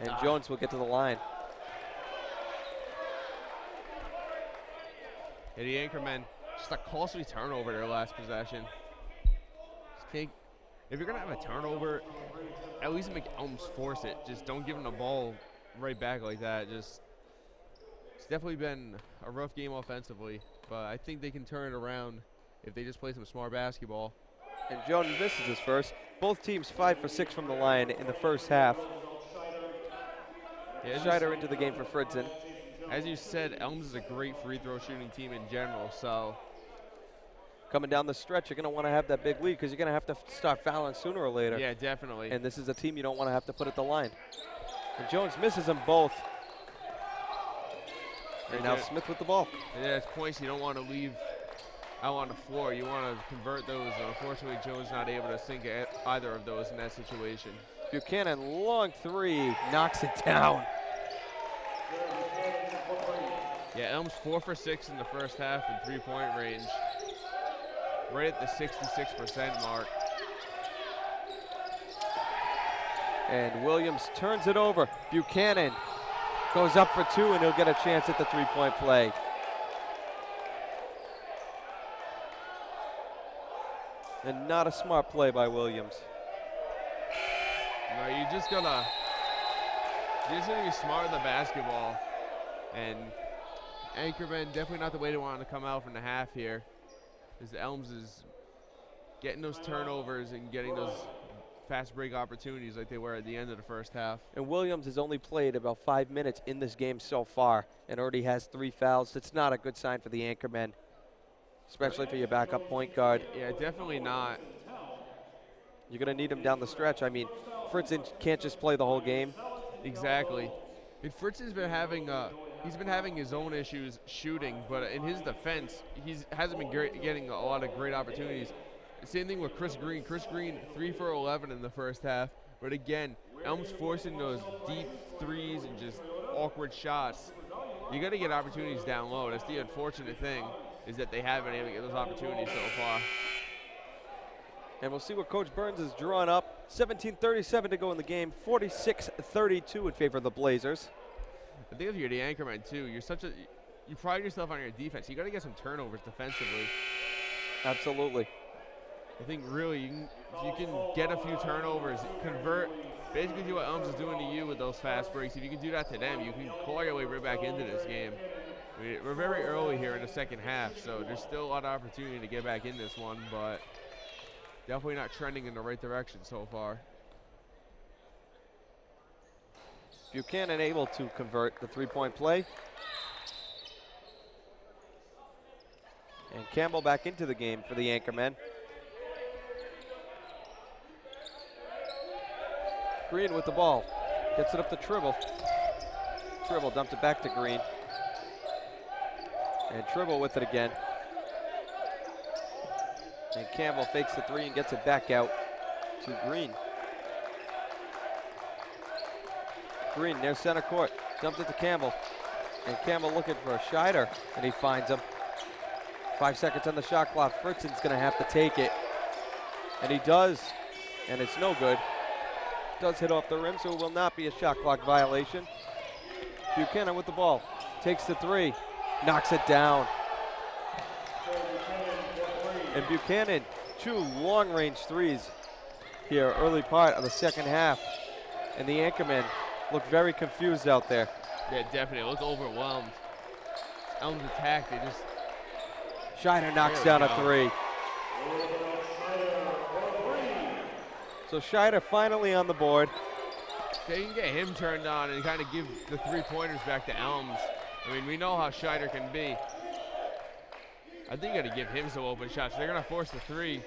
and Jones will get to the line. Yeah, the Anchormen, just a costly turnover their last possession. If you're going to have a turnover, at least make Elms force it. Just don't give them the ball right back like that. It's definitely been a rough game offensively, but I think they can turn it around if they just play some smart basketball. And Jones misses his first. Both teams 5 for 6 from the line in the first half. Yeah, Scheider into the game for Fritzen. As you said, Elms is a great free throw shooting team in general, so. Coming down the stretch, you're going to want to have that big lead because you're going to have to start fouling sooner or later. Yeah, definitely. And this is a team you don't want to have to put at the line. And Jones misses them both. And now Smith with the ball. And there's points you don't want to leave out on the floor. You want to convert those. And unfortunately, Jones not able to sink either of those in that situation. Buchanan, long three, knocks it down. Yeah, Elms 4 for 6 in the first half in three-point range. Right at the 66% mark. And Williams turns it over. Buchanan goes up for two, and he'll get a chance at the three-point play. And not a smart play by Williams. No, you just gotta be smart in the basketball. And Anchorman, definitely not the way they want to come out from the half here. Because Elms is getting those turnovers and getting those fast break opportunities like they were at the end of the first half. And Williams has only played about 5 minutes in this game so far and already has 3 fouls. It's not a good sign for the Anchormen, especially for your backup point guard. Yeah, definitely not. You're going to need him down the stretch. I mean, Fritzen can't just play the whole game. Exactly. And Fritz has been having his own issues shooting, but in his defense, he hasn't been getting a lot of great opportunities. Same thing with Chris Green. Chris Green, 3 for 11 in the first half. But again, Elms forcing those deep threes and just awkward shots. You got to get opportunities down low. That's the unfortunate thing, is that they haven't been able to get those opportunities so far. And we'll see what Coach Burns has drawn up. 17:37 to go in the game. 46-32 in favor of the Blazers. I think if you're the Anchorman too, you pride yourself on your defense. You got to get some turnovers defensively. Absolutely. I think really, if you can get a few turnovers, convert, basically do what Elms is doing to you with those fast breaks. If you can do that to them, you can claw your way right back into this game. I mean, we're very early here in the second half, so there's still a lot of opportunity to get back in this one, but definitely not trending in the right direction so far. Buchanan able to convert the three-point play. And Campbell back into the game for the Anchormen. Green with the ball. Gets it up to Tribble. Tribble dumped it back to Green. And Tribble with it again. And Campbell fakes the three and gets it back out to Green. Green near center court. Dumps it to Campbell. And Campbell looking for a Scheider, and he finds him. 5 seconds on the shot clock. Fritzen's going to have to take it. And he does. And it's no good. Does hit off the rim, so it will not be a shot clock violation. Buchanan with the ball. Takes the three. Knocks it down. And Buchanan, 2 long-range threes here early part of the second half. And the Anchormen look very confused out there. Yeah, definitely. Look overwhelmed. Elms attack, they just... Scheider knocks down a three. So Scheider finally on the board. They can get him turned on and kind of give the three-pointers back to Elms. I mean, we know how Scheider can be. I think you got to give him some open shots. They're going to force the three.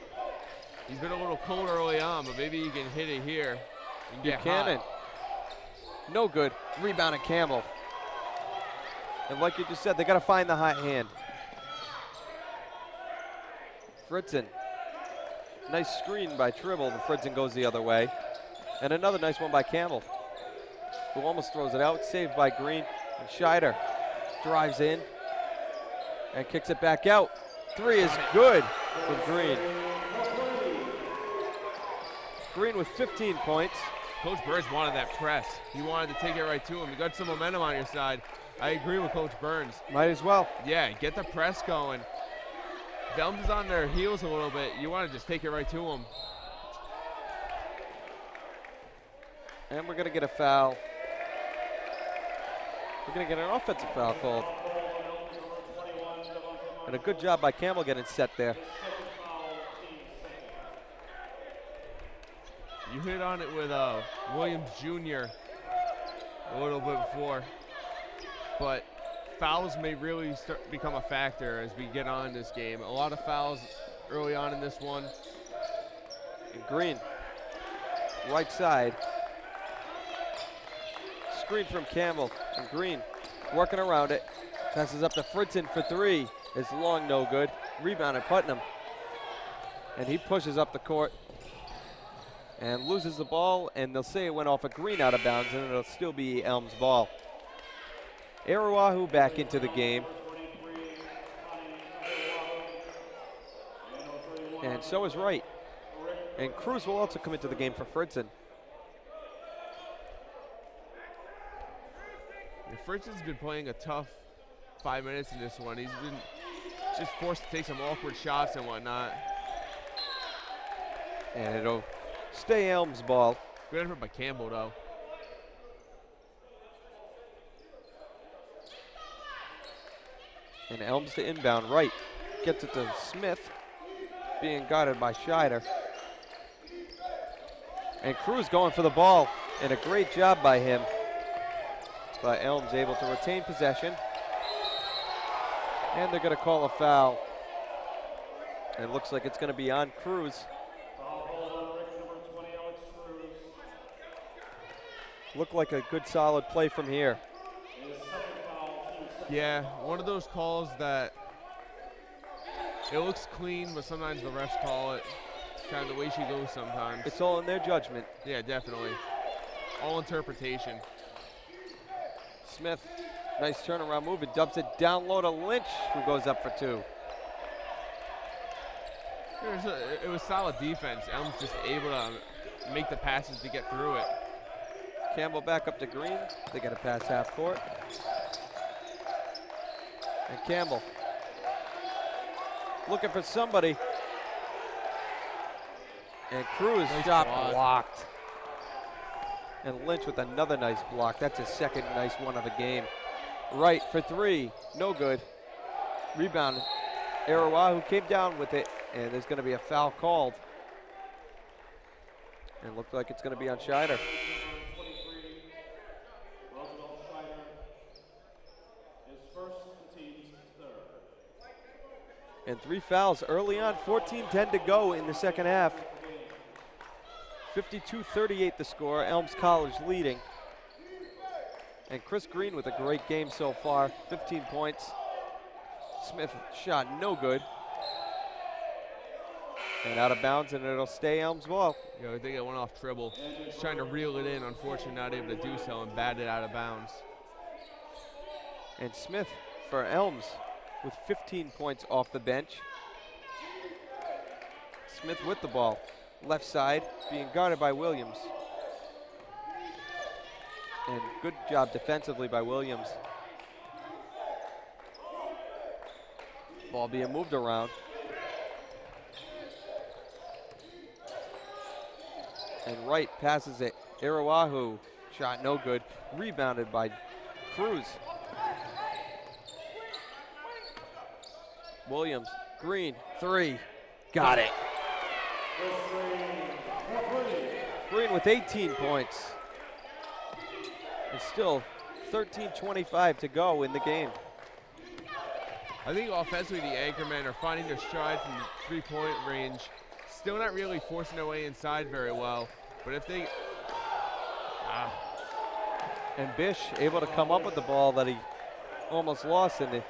He's been a little cold early on, but maybe he can hit it here and get Buchanan. hot. No good. Rebound at Campbell. And like you just said, they got to find the hot hand. Fritzen. Nice screen by Tribble, but Fritzen goes the other way. And another nice one by Campbell, who almost throws it out. Saved by Green. And Scheider drives in and kicks it back out. Three is good from Green. Green with 15 points. Coach Burns wanted that press. He wanted to take it right to him. You got some momentum on your side. I agree with Coach Burns. Might as well. Yeah, get the press going. If Elms is on their heels a little bit, you want to just take it right to them. And we're going to get a foul. We're going to get an offensive foul called. And a good job by Campbell getting set there. You hit on it with Williams Jr. a little bit before. But fouls may really become a factor as we get on in this game. A lot of fouls early on in this one. And Green, right side. Screen from Campbell. And Green working around it. Passes up to Fritzen for three. It's long, no good. Rebound at Putnam. And he pushes up the court and loses the ball, and they'll say it went off a Green out of bounds, and it'll still be Elms' ball. Arawahu back into the game. And so is Wright. And Cruz will also come into the game for Fritzen. Fritzen's been playing a tough 5 minutes in this one. He's been just forced to take some awkward shots and whatnot. And it'll stay Elms' ball. Good effort by Campbell, though. And Elms to inbound. Wright gets it to Smith, being guarded by Scheider. And Cruz going for the ball, and a great job by him. But Elms able to retain possession. And they're going to call a foul. And it looks like it's going to be on Cruz. Looked like a good solid play from here. Yeah, one of those calls that it looks clean, but sometimes the refs call it kind of the way she goes sometimes. It's all in their judgment. Yeah, definitely. All interpretation. Smith, nice turnaround move, and dumps it down low to Lynch, who goes up for two. It was solid defense. Elms just able to make the passes to get through it. Campbell back up to Green. They got to pass half court. And Campbell looking for somebody. And Cruz Nice shot block. blocked. And Lynch with another nice block. That's his second nice one of the game. Wright for three, no good. Rebound, Arawahu came down with it, and there's going to be a foul called. And looks like it's going to be on Scheider. And three fouls early on, 14-10 to go in the second half. 52-38 the score, Elms College leading. And Chris Green with a great game so far, 15 points. Smith shot no good. And out of bounds, and it'll stay Elms ball. Yeah, I think it went off Tribble. Just trying to reel it in, unfortunately not able to do so, and batted out of bounds. And Smith for Elms with 15 points off the bench. Smith with the ball. Left side, being guarded by Williams. And good job defensively by Williams. Ball being moved around. And Wright passes it. Arawahu, shot no good. Rebounded by Cruz. Williams, Green, three. Got it. Green with 18 points. And still 13:25 to go in the game. I think offensively the Anchormen are finding their stride from the three-point range, still not really forcing their way inside very well. But if they, And Bish able to come up with the ball that he almost lost. And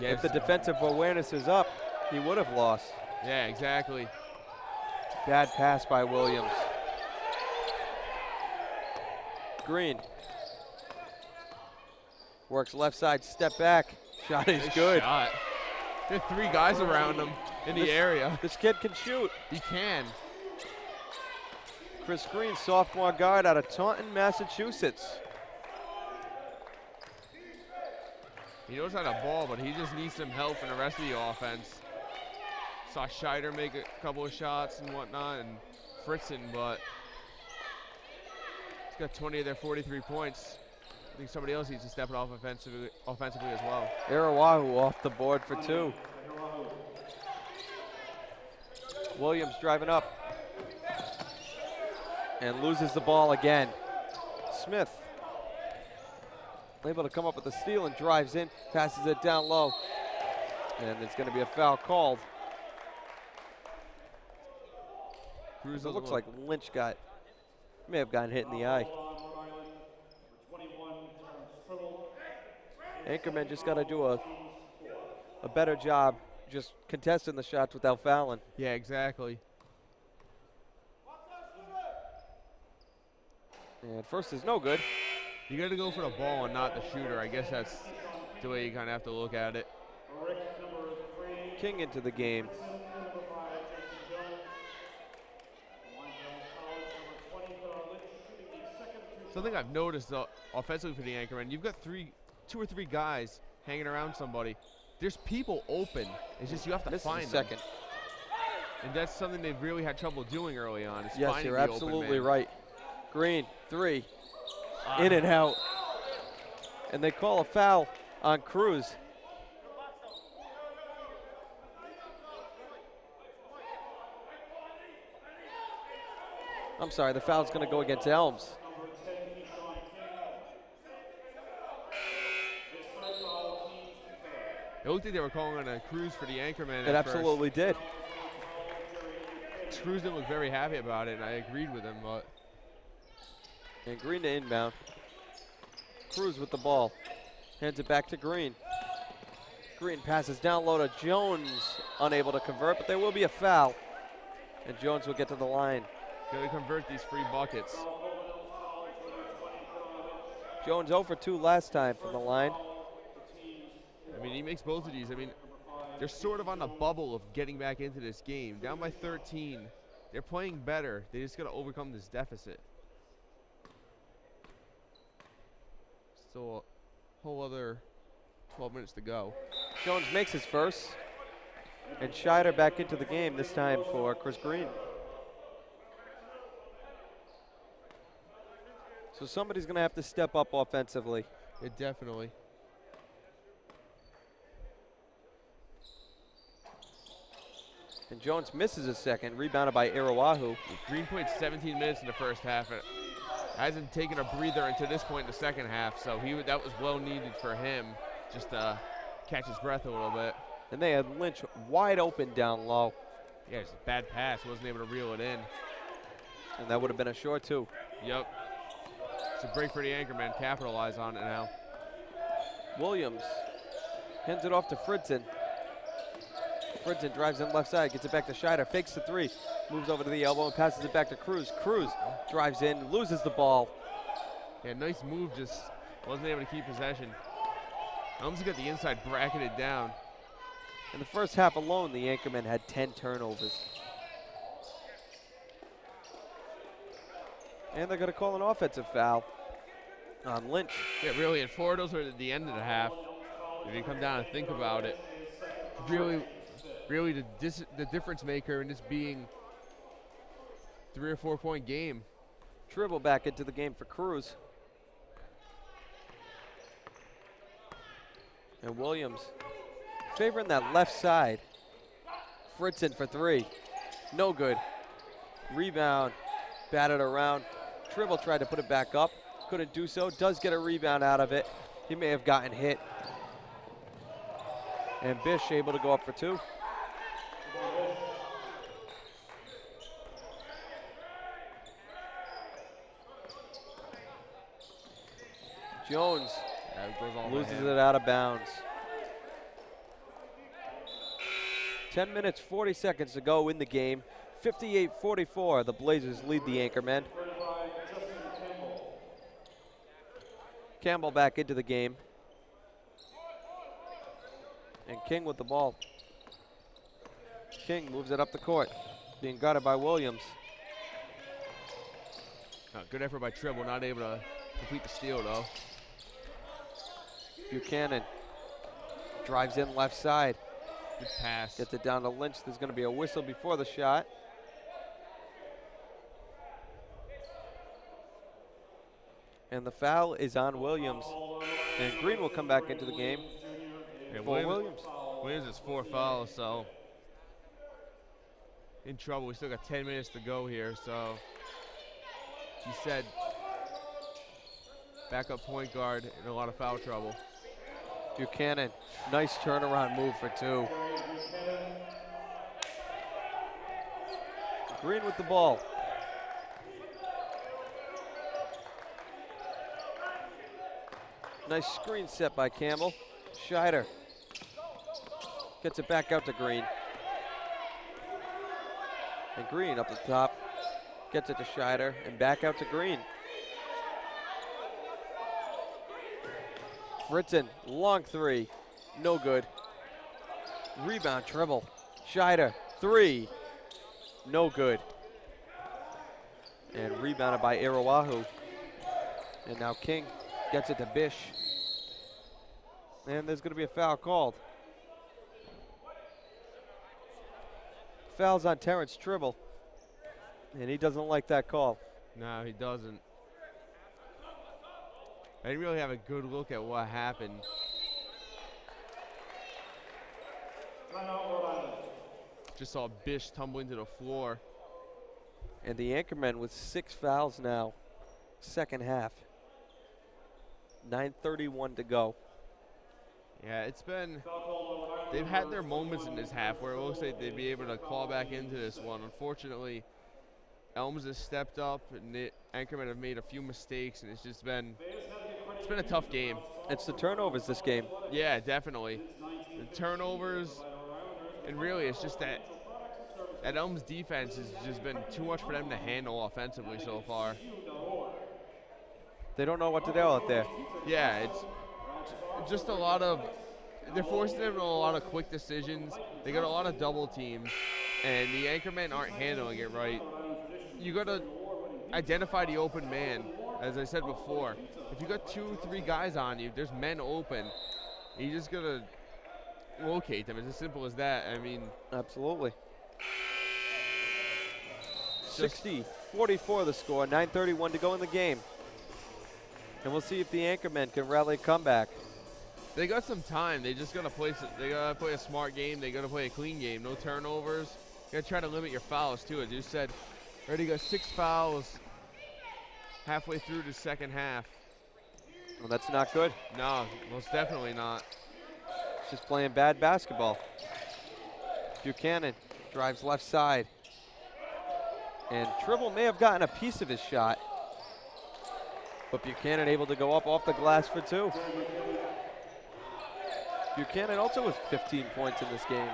if the defensive awareness is up, he would have lost. Yeah, exactly. Bad pass by Williams. Green. Works left side, step back. Shot is Nice good. shot. There are 3 guys around him in the area. This kid can shoot. He can. Chris Green, sophomore guard out of Taunton, Massachusetts. He knows how to ball, but he just needs some help in the rest of the offense. Saw Scheider make a couple of shots and whatnot, and Fritzen, but he's got 20 of their 43 points. I think somebody else needs to step it off offensively as well. Irawahu off the board for 2. Williams driving up and loses the ball again. Smith able to come up with a steal and drives in, passes it down low, and there's going to be a foul called. It looks like Lynch may have gotten hit in the eye. Anchorman just got to do a better job just contesting the shots without fouling. Yeah, exactly. And first is no good. You got to go for the ball and not the shooter. I guess that's the way you kind of have to look at it. King into the game. Something I've noticed offensively for the Anchorman, you've got 2 or 3 guys hanging around somebody. There's people open. It's just you have to find them. Second. And that's something they've really had trouble doing early on. Is Yes, finding you're the open absolutely man. right. Green, 3. In and out. And they call a foul on Cruz. I'm sorry, the foul's going to go against Elms. It looked like they were calling on a Cruz for the Anchorman. It absolutely did. Cruz didn't look very happy about it, and I agreed with him, but. And Green to inbound. Cruz with the ball. Hands it back to Green. Green passes down low to Jones. Unable to convert, but there will be a foul. And Jones will get to the line. Got to convert these free buckets. Jones 0 for 2 last time from the line. I mean, he makes both of these. I mean, they're sort of on the bubble of getting back into this game. Down by 13. They're playing better. They just got to overcome this deficit. Still a whole other 12 minutes to go. Jones makes his first. And Scheider back into the game, this time for Chris Green. So somebody's going to have to step up offensively. Yeah, definitely. And Jones misses a second, rebounded by Irawahu. Green played 17 minutes in the first half. And hasn't taken a breather until this point in the second half, so that was well needed for him, just to catch his breath a little bit. And they had Lynch wide open down low. Yeah, it's a bad pass. Wasn't able to reel it in. And that would have been a short 2. Yep. It's a break for the Anchorman. Capitalize on it now. Williams hands it off to Fritzen. Fritzen drives in left side, gets it back to Scheider, fakes the 3, moves over to the elbow and passes it back to Cruz. Cruz drives in, loses the ball. Yeah, nice move, just wasn't able to keep possession. Elms got the inside bracketed down. In the first half alone, the Anchormen had 10 turnovers. And they're going to call an offensive foul on Lynch. Yeah, really, and 4 of those were at the end of the half. If you come down and think about it, really the difference maker in this being 3 or 4 point game. Dribble back into the game for Cruz. And Williams favoring that left side. Fritzen for 3. No good. Rebound. Batted around. Tribble tried to put it back up. Couldn't do so. Does get a rebound out of it. He may have gotten hit. And Bish able to go up for 2. Jones That goes all loses it out of bounds. 10 minutes, 40 seconds to go in the game. 58-44, the Blazers lead the Anchormen. Campbell back into the game. And King with the ball. King moves it up the court, being guarded by Williams. Good effort by Tribble, not able to complete the steal though. Buchanan drives in left side. Good pass. Gets it down to Lynch. There's going to be a whistle before the shot. And the foul is on Williams. And Green will come back into the game for Williams. Williams is 4 fouls, so in trouble. We still got 10 minutes to go here, so he said backup point guard in a lot of foul trouble. Buchanan, nice turnaround move for 2. Green with the ball. Nice screen set by Campbell. Scheider gets it back out to Green. And Green up the top, gets it to Scheider and back out to Green. Fritzen, long 3, no good. Rebound, Tribble. Scheider, 3, no good. And rebounded by Irawahu. And now King gets it to Bish. And there's going to be a foul called. Foul's on Terrence Tribble. And he doesn't like that call. No, he doesn't. I didn't really have a good look at what happened. Just saw Bish tumbling to the floor. And the Anchormen with 6 fouls now, second half. 9:31 to go. Yeah, it's been, they've had their moments in this half where it looks like they'd be able to claw back into this one. Unfortunately, Elms has stepped up and the Anchormen have made a few mistakes, and it's just been, it's been a tough game. It's the turnovers this game. Yeah, definitely. The turnovers, and really it's just that Elms defense has just been too much for them to handle offensively so far. They don't know what to do out there. Yeah, it's just a lot of, they're forcing them to a lot of quick decisions. They got a lot of double teams, and the Anchormen aren't handling it right. You got to identify the open man, as I said before. If you got 2, 3 guys on you, there's men open. You just got to locate them. It's as simple as that. I mean, absolutely. 60-44 the score, 9:31 to go in the game. And we'll see if the Anchormen can rally a comeback. They got some time. They just gotta play. They gotta play a smart game. They gotta play a clean game. No turnovers. You gotta try to limit your fouls too. As you said, already got 6 fouls halfway through the second half. Well, that's not good. No, most definitely not. It's just playing bad basketball. Buchanan drives left side. And Tribble may have gotten a piece of his shot. But Buchanan able to go up off the glass for 2. Buchanan also with 15 points in this game.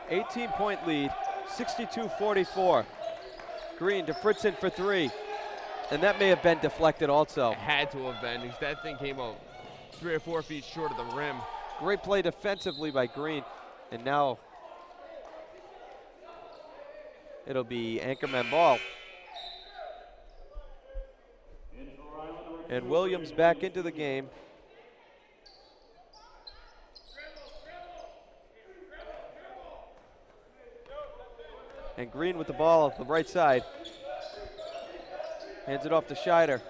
$18-point lead, 62-44. Green to Fritzen for 3. And that may have been deflected also. It had to have been, because that thing came out 3 or 4 feet short of the rim. Great play defensively by Green. And now it'll be Anchorman ball. And Williams back into the game. And Green with the ball off the right side. Hands it off to Scheider.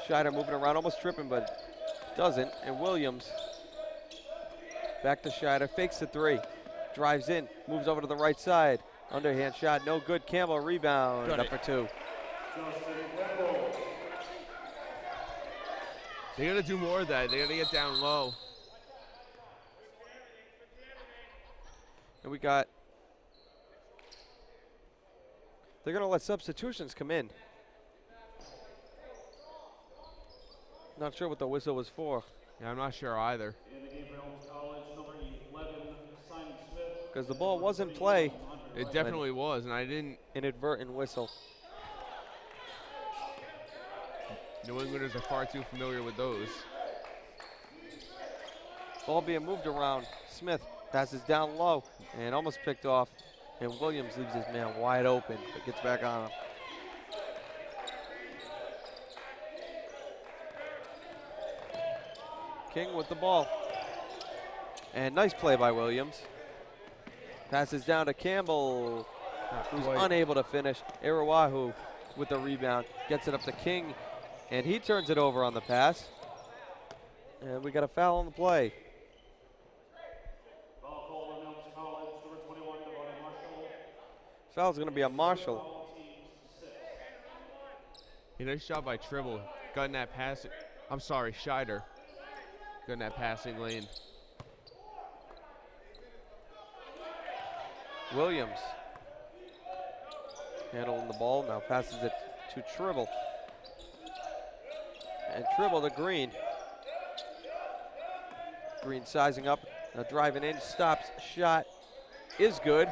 Scheider moving around, almost tripping, but doesn't. And Williams back to Scheider, fakes the 3. Drives in, moves over to the right side. Underhand shot, no good. Campbell rebound, up for 2. They gotta do more of that. They gotta get down low. And we got They're going to let substitutions come in. Not sure what the whistle was for. Yeah, I'm not sure either. In the game for Elms College, number 11, Simon Smith. Because the ball was in play. It definitely was, and I didn't. Inadvertent whistle. New Englanders are far too familiar with those. Ball being moved around. Smith passes down low and almost picked off. And Williams leaves his man wide open, but gets back on him. King with the ball. And nice play by Williams. Passes down to Campbell, who's unable to finish. Irawahu with the rebound. Gets it up to King, and he turns it over on the pass. And we got a foul on the play. Foul call on Elms College, number 21, Devontae Marshall. Foul's going to be a Marshall. A nice job by Tribble. Got in that pass. I'm sorry, Scheider. Got in that passing lane. Williams handling the ball, now passes it to Tribble. And Tribble to Green. Green sizing up, now driving in, stops, shot is good.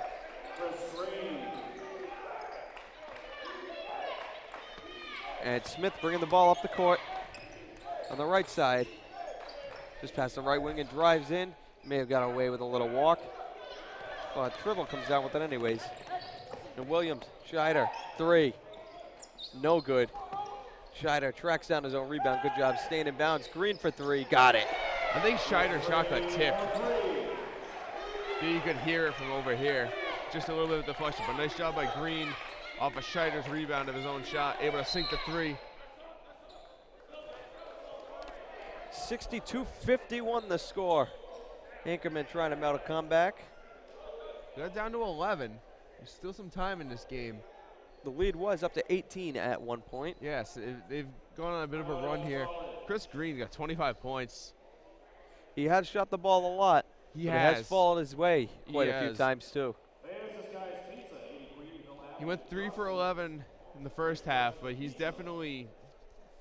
And Smith bringing the ball up the court on the right side. Just past the right wing and drives in. May have got away with a little walk. But Tribble comes down with it anyways. And Williams, Scheider, three. No good. Scheider tracks down his own rebound. Good job staying in bounds. Green for three, got it. I think Scheider shot got tipped. You could hear it from over here. Just a little bit of deflection, but nice job by Green off of Scheider's rebound of his own shot. Able to sink the three. 62-51 the score. Anchorman trying to mount a comeback. Got down to 11. There's still some time in this game. The lead was up to 18 at one point. Yes, they've gone on a bit of a run here. Chris Green got 25 points. He has shot the ball a lot. He but has. It has fallen his way quite He a few has. times too. He went 3 for 11 in the first half, but he's definitely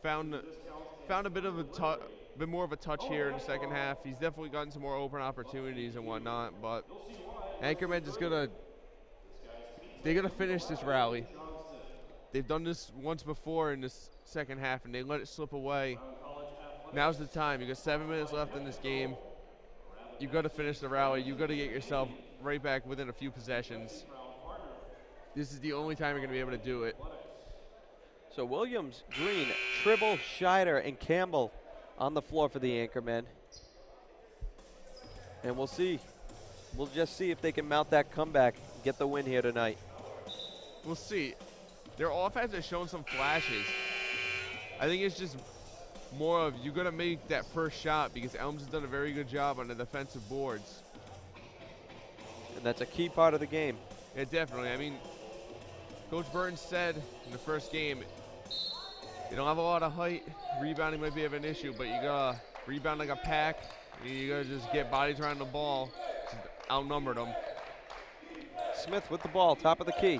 found a bit of a bit more of a touch here in the second half. He's definitely gotten some more open opportunities and whatnot, but Anchorman just they're gonna finish this rally. They've done this once before in this second half, and they let it slip away. Now's the time. You got 7 minutes left in this game. You got to finish the rally. You got to get yourself right back within a few possessions. This is the only time you're gonna be able to do it. So Williams, Green, Tribble, Scheider, and Campbell on the floor for the Anchormen. And we'll see. We'll just see if they can mount that comeback and get the win here tonight. We'll see. Their offense has shown some flashes. I think it's just more of you got to make that first shot because Elms has done a very good job on the defensive boards. And that's a key part of the game. Yeah, definitely. I mean, Coach Burns said in the first game, you don't have a lot of height. Rebounding might be of an issue, but you got to rebound like a pack. You got to just get bodies around the ball. Just outnumber them. Smith with the ball, top of the key.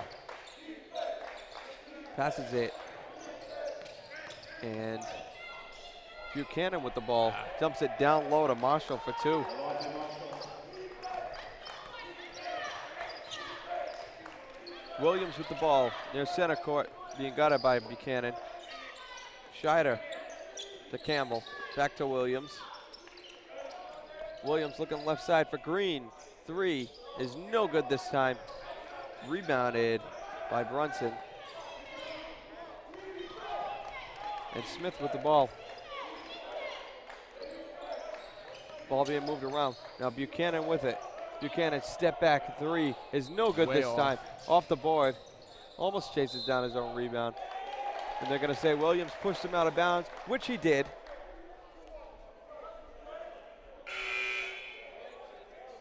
Passes it. And Buchanan with the ball. Dumps it down low to Marshall for two. Williams with the ball near center court, being guarded by Buchanan. Scheider to Campbell, back to Williams. Williams looking left side for Green. Three is no good this time. Rebounded by Brunson. And Smith with the ball. Ball being moved around. Now Buchanan with it. Buchanan step back three is no good Way this time. Off the board. Almost chases down his own rebound. And they're going to say Williams pushed him out of bounds, which he did.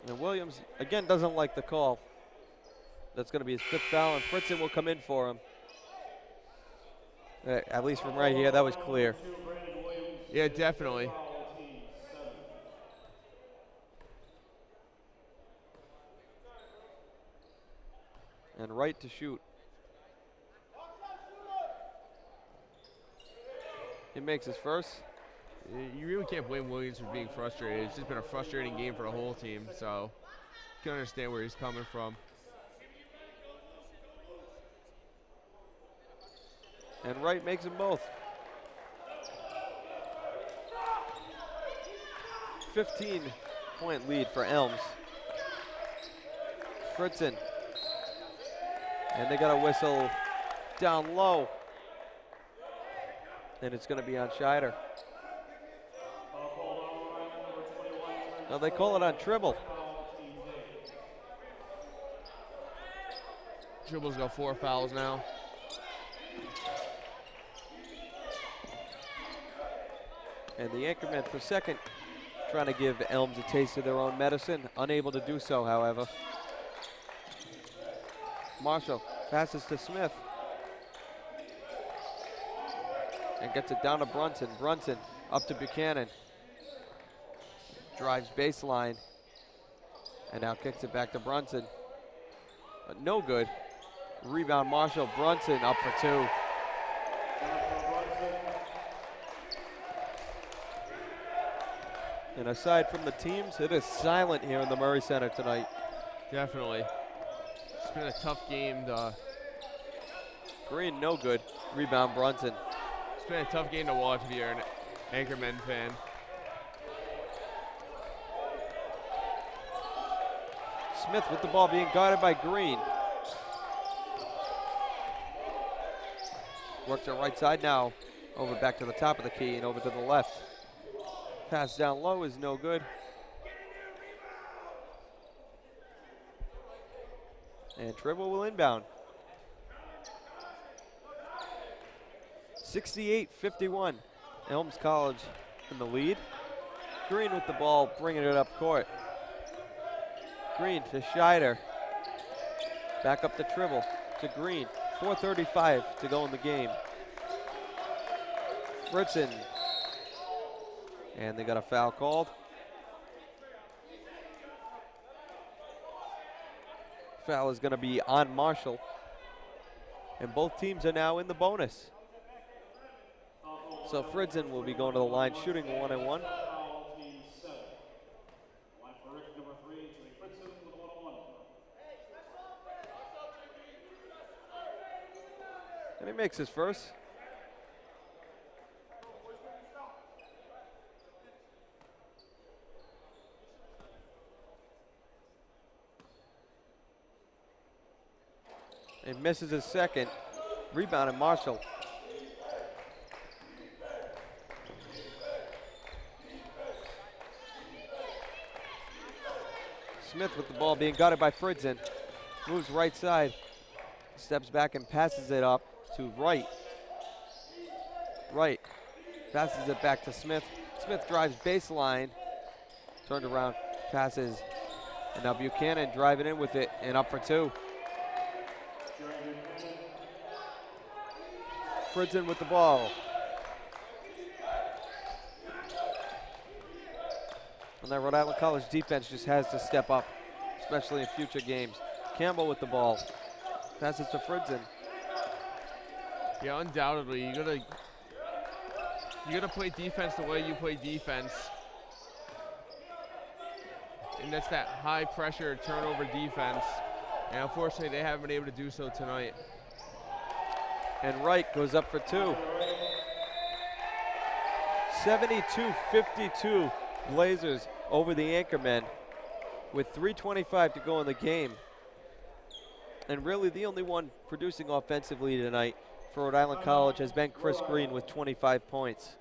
And Williams, again, doesn't like the call. That's going to be his fifth foul, and Fritzen will come in for him. At least from right here, that was clear. Yeah, definitely. And right to shoot. He makes his first. You really can't blame Williams for being frustrated. It's just been a frustrating game for the whole team, so you can understand where he's coming from. And Wright makes them both. 15-point lead for Elms. Fritzen. And they got a whistle down low. And it's going to be on Scheider. No, they call it on Tribble. Tribble's got 4 fouls now. And the anchorman for second, trying to give Elms a taste of their own medicine. Unable to do so, however. Marshall passes to Smith. And gets it down to Brunson. Brunson up to Buchanan. Drives baseline. And now kicks it back to Brunson. But no good. Rebound Marshall. Brunson up for 2. And aside from the teams, it is silent here in the Murray Center tonight. Definitely. It's been a tough game. Green, no good. Rebound Brunson. It's been a tough game to watch if you're an Anchorman fan. Smith with the ball being guarded by Green. Works it right side now. Over back to the top of the key and over to the left. Pass down low is no good. And Tribble will inbound. 68-51. Elms College in the lead. Green with the ball, bringing it up court. Green to Scheider. Back up to Tribble, to Green. 4:35 to go in the game. Fritzen. And they got a foul called. Foul is going to be on Marshall. And both teams are now in the bonus. So Fritzen will be going to the line shooting 1-1. And he makes his first. He misses his second. Rebounded Marshall. Smith with the ball being guarded by Fritzen. Moves right side. Steps back and passes it up to Wright. Wright passes it back to Smith. Smith drives baseline. Turned around, passes. And now Buchanan driving in with it and up for 2. Fritzen with the ball. And that Rhode Island College defense just has to step up, especially in future games. Campbell with the ball. Passes to Fritzen. Yeah, undoubtedly, you gotta play defense the way you play defense. And that's that high pressure turnover defense. And unfortunately, they haven't been able to do so tonight. And Wright goes up for 2. 72-52 Blazers over the Anchormen with 3:25 to go in the game. And really the only one producing offensively tonight for Rhode Island College has been Chris Green with 25 points.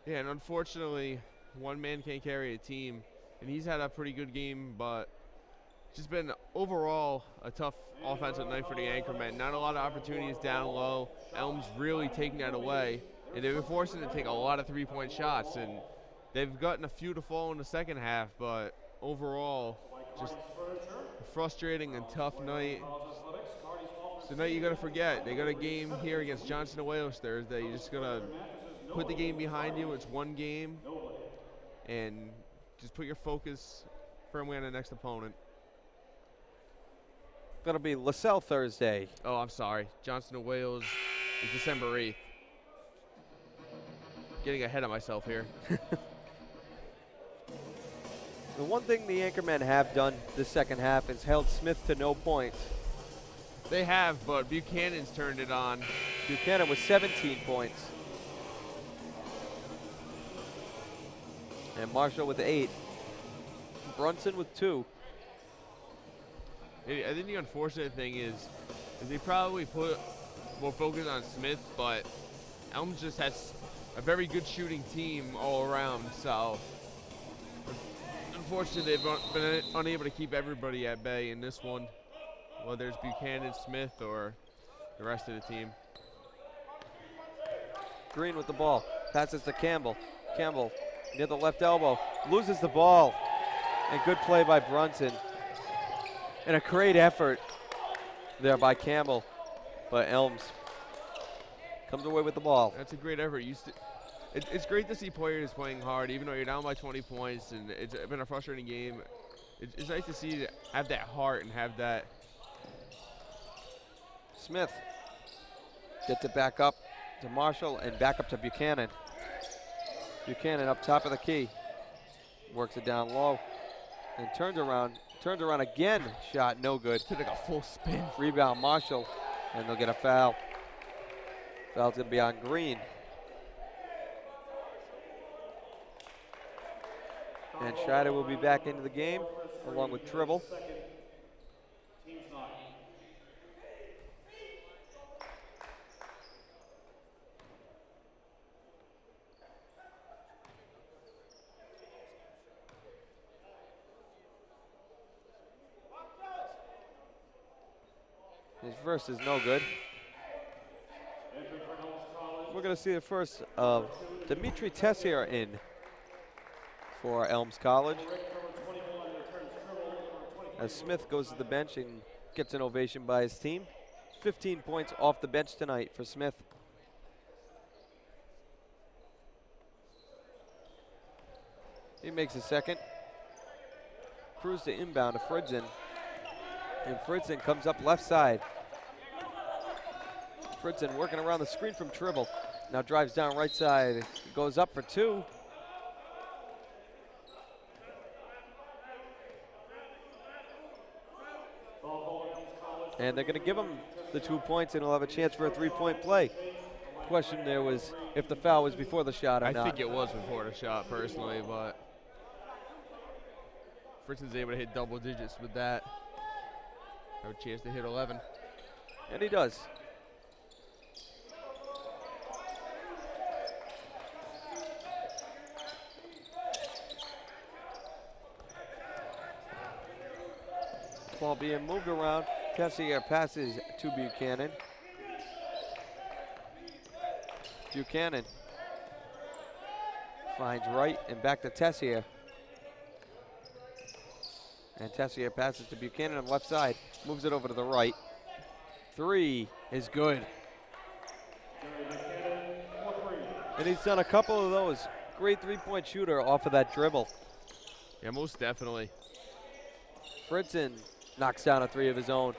Yeah, and unfortunately, one man can't carry a team. And he's had a pretty good game, but just been overall a tough offensive night for the Anchormen. Not a lot of opportunities down low. Elms really taking that away. And they've been forcing to take a lot of three-point shots. And they've gotten a few to fall in the second half, but overall, just a frustrating and tough night. It's a night you got to forget. They got a game here against Johnson and Wales Thursday. You just got to put the game behind you. It's one game. And just put your focus firmly on the next opponent. That'll be LaSalle Thursday. Oh, I'm sorry. Johnson and Wales is December 8th. getting ahead of myself here. The one thing the Anchormen have done this second half is held Smith to no points. They have, but Buchanan's turned it on. Buchanan with 17 points. And Marshall with 8. Brunson with 2. I think the unfortunate thing is they probably put more focus on Smith, but Elms just has a very good shooting team all around, so unfortunately they've been unable to keep everybody at bay in this one, whether it's Buchanan, Smith, or the rest of the team. Green with the ball, passes to Campbell. Campbell near the left elbow, loses the ball, and good play by Brunson. And a great effort there by Campbell, but Elms comes away with the ball. That's a great effort. It's great to see players playing hard, even though you're down by 20 points, and it's been a frustrating game. It's nice to see you have that heart and have that. Smith gets it back up to Marshall and back up to Buchanan. Buchanan up top of the key, works it down low, and turns around again. Shot no good. Did like a full spin. Rebound Marshall, and they'll get a foul. Foul's gonna be on Green. And Schrader will be back into the game along with Tribble. His first is no good. We're going to see the first of Dimitri Tessier in for Elms College, as Smith goes to the bench and gets an ovation by his team. 15 points off the bench tonight for Smith. He makes a second. Cruz to inbound to Fritzen. And Fritzen comes up left side. Fritzen working around the screen from Tribble. Now drives down right side. Goes up for 2. And they're going to give him the 2 points, and he'll have a chance for a 3-point play. Question there was if the foul was before the shot or not. I think it was before the shot, personally, but Fritzen's able to hit double digits with that. Have a chance to hit 11. And he does. Ball being moved around. Tessier passes to Buchanan. Buchanan finds right and back to Tessier. And Tessier passes to Buchanan on the left side. Moves it over to the right. 3 is good. And he's done a couple of those. Great 3-point shooter off of that dribble. Yeah, most definitely. Fritzen knocks down a 3 of his own.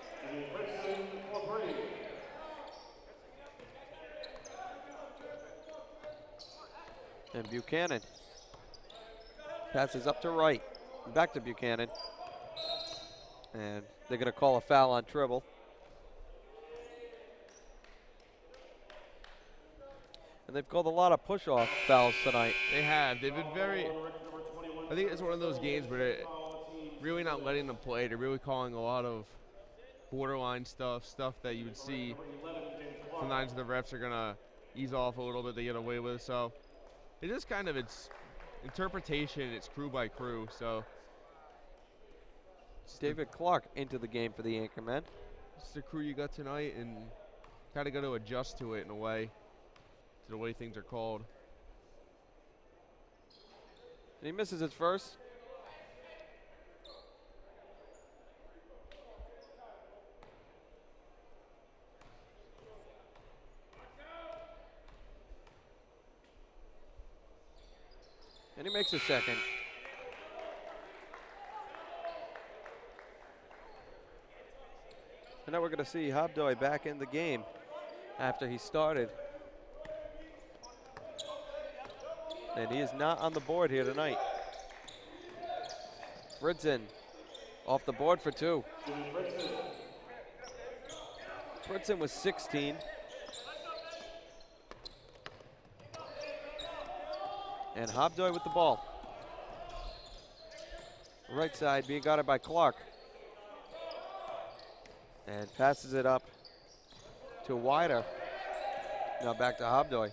And Buchanan passes up to right. Back to Buchanan. And they're going to call a foul on Tribble. And they've called a lot of push-off fouls tonight. They have. They've been very. I think it's one of those games where they're really not letting them play. They're really calling a lot of borderline stuff that you would see. Sometimes the refs are going to ease off a little bit. They get away with it. So it is kind of its interpretation. It's crew by crew. So David Clark into the game for the Anchormen. it's the crew you got tonight, and kind of got to adjust to it in a way, to the way things are called. And he misses his first. And he makes a second. And now we're going to see Hobdoy back in the game after he started. And he is not on the board here tonight. Fritzen off the board for 2. Fritzen was 16. And Hobdoy with the ball. Right side being guarded by Clark. And passes it up to Wider. Now back to Hobdoy.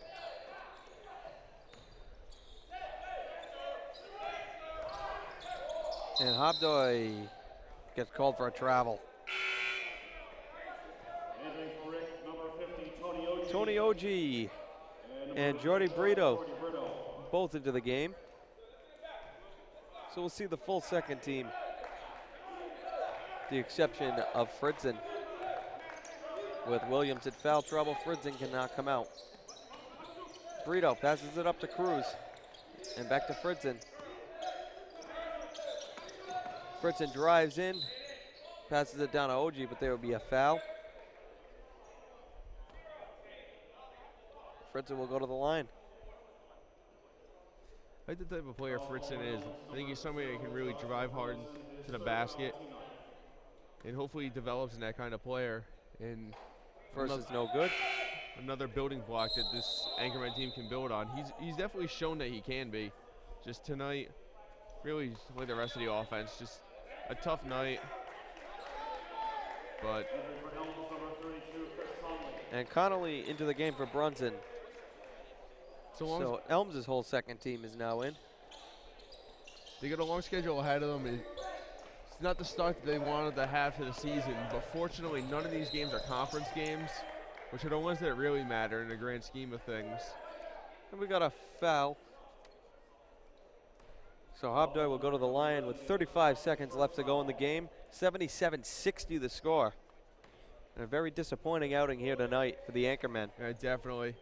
And Hobdoy gets called for a travel. Entering for RIC, number 50, Tony Oji. Tony Oji and Jordy Brito both into the game. So we'll see the full second team. The exception of Fritzen. With Williams in foul trouble, Fritzen cannot come out. Brito passes it up to Cruz. And back to Fritzen. Fritzen drives in, passes it down to Oji, but there will be a foul. Fritzen will go to the line. I like the type of player Fritzen is. I think he's somebody that can really drive hard to the basket, and hopefully he develops in that kind of player. And First is no good. Another building block that this Anchorman team can build on. He's definitely shown that he can be. Just tonight, really like the rest of the offense, just a tough night. But and Connolly into the game for Brunson. So Elms' whole second team is now in. They got a long schedule ahead of them. It's not the start that they wanted to have to the season, but fortunately none of these games are conference games, which are the ones that really matter in the grand scheme of things. And we got a foul. So Hobdoy will go to the line with 35 seconds left to go in the game. 77-60 the score. And a very disappointing outing here tonight for the Anchormen. Yeah, definitely.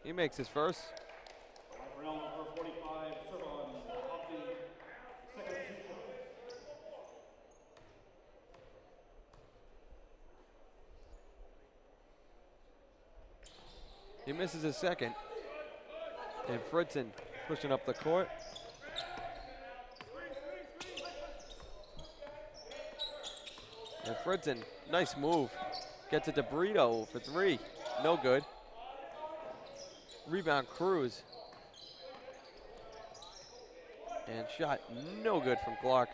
He makes his first. For Elms, number 45, Servan, off the second 2 shots. He misses his second. And Fritzen pushing up the court. And Fritzen, nice move. Gets it to Brito for 3. No good. Rebound Cruz. And shot no good from Clark.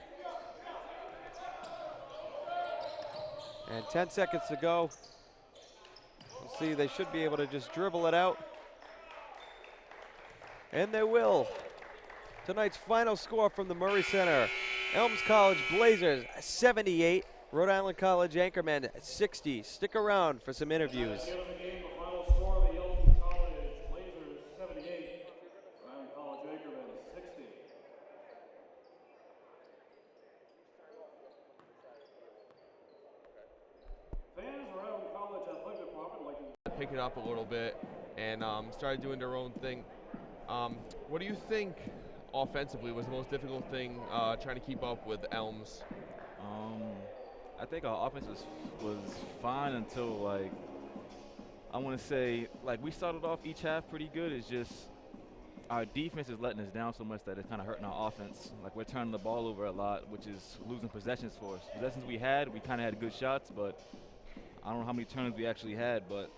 And 10 seconds to go. We'll see, they should be able to just dribble it out. And they will. Tonight's final score from the Murray Center. Elms College Blazers 78. Rhode Island College Anchormen 60. Stick around for some interviews. Pick it up a little bit and started doing their own thing. What do you think offensively was the most difficult thing trying to keep up with Elms? I think our offense was fine until, like, I want to say, like, we started off each half pretty good. It's just our defense is letting us down so much that it's kind of hurting our offense. Like, we're turning the ball over a lot, which is losing possessions for us. Possessions we kind of had good shots, but I don't know how many turns we actually had, but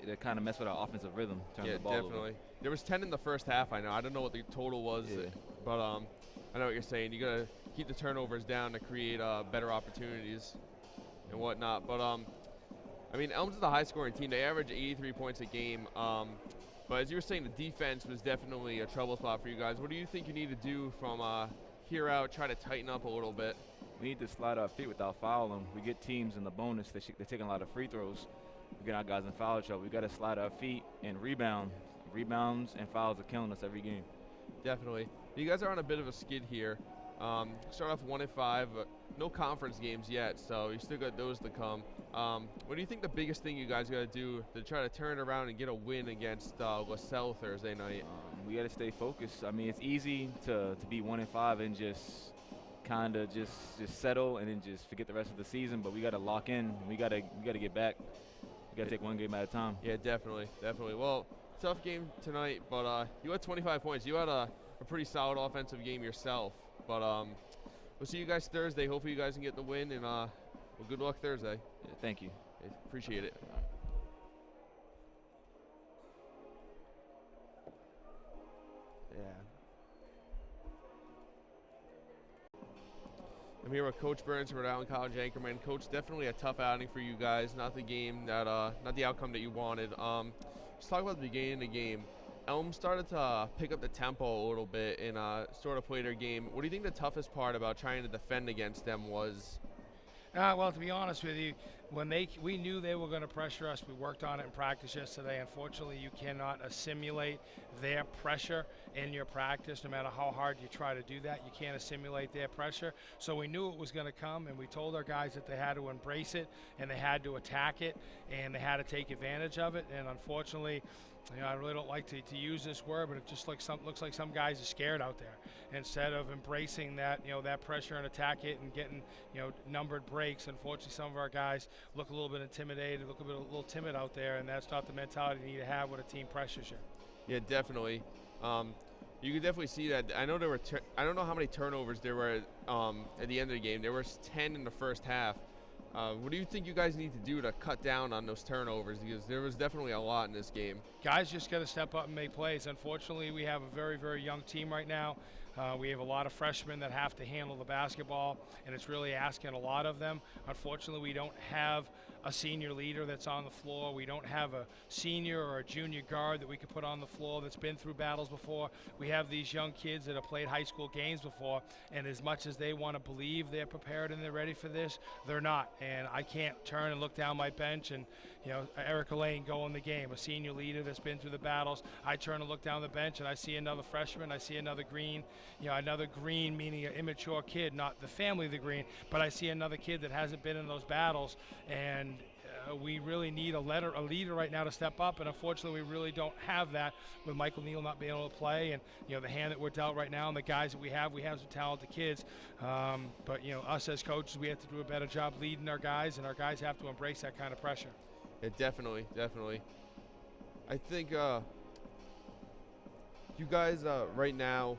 it kind of messed with our offensive rhythm, turning the ball definitely. over. There was 10 in the first half, I know. I don't know what the total was, but I know what you're saying. You got to keep the turnovers down to create better opportunities and whatnot. But, I mean, Elms is a high-scoring team. They average 83 points a game. But as you were saying, the defense was definitely a trouble spot for you guys. What do you think you need to do from here out, try to tighten up a little bit? We need to slide our feet without fouling. We get teams in the bonus. They're taking a lot of free throws. We get our guys in foul trouble. We got to slide our feet and rebound. Rebounds and fouls are killing us every game. Definitely. You guys are on a bit of a skid here. Start off 1-5, no conference games yet, so you still got those to come. What do you think the biggest thing you guys got to do to try to turn around and get a win against LaSalle Thursday night? We got to stay focused. I mean, it's easy to be 1-5 and just kind of just settle and then just forget the rest of the season, but we got to lock in. We got to get back. We got to take one game at a time. Yeah, definitely. Well, tough game tonight, but you had 25 points. You had a pretty solid offensive game yourself. But we'll see you guys Thursday. Hopefully you guys can get the win, and well, good luck Thursday. Yeah, thank you. Appreciate it. Yeah. I'm here with Coach Burns from Rhode Island College Anchorman. Coach, definitely a tough outing for you guys. Not the game that, not the outcome that you wanted. Just talk about the beginning of the game. Elms started to pick up the tempo a little bit and sort of play their game. What do you think the toughest part about trying to defend against them was? Well, to be honest with you, when we knew they were going to pressure us, we worked on it in practice yesterday. Unfortunately, you cannot assimilate their pressure in your practice, no matter how hard you try to do that. You can't assimilate their pressure. So we knew it was going to come, and we told our guys that they had to embrace it, and they had to attack it, and they had to take advantage of it. And unfortunately, I really don't like to use this word, but it just looks like some guys are scared out there. Instead of embracing that, that pressure and attack it and getting, numbered breaks. Unfortunately, some of our guys look a little bit intimidated, look a little timid out there, and that's not the mentality you need to have when a team pressures you. Yeah, definitely. You can definitely see that. I know there were. I don't know how many turnovers there were at the end of the game. There was 10 in the first half. What do you think you guys need to do to cut down on those turnovers? Because there was definitely a lot in this game. Guys just got to step up and make plays. Unfortunately, we have a very, very young team right now. We have a lot of freshmen that have to handle the basketball, and it's really asking a lot of them. Unfortunately, we don't have a senior leader that's on the floor. We don't have a senior or a junior guard that we could put on the floor that's been through battles before. We have these young kids that have played high school games before, and as much as they want to believe they're prepared and they're ready for this, they're not. And I can't turn and look down my bench and, Eric Elaine go in the game, a senior leader that's been through the battles. I turn and look down the bench, and I see another freshman. I see another green, another green meaning an immature kid, not the family of the green, but I see another kid that hasn't been in those battles, and we really need a leader right now to step up, and unfortunately we really don't have that with Michael Neal not being able to play, and the hand that we're dealt right now and the guys that we have some talented kids, but us as coaches, we have to do a better job leading our guys, and our guys have to embrace that kind of pressure. Yeah, definitely. I think you guys right now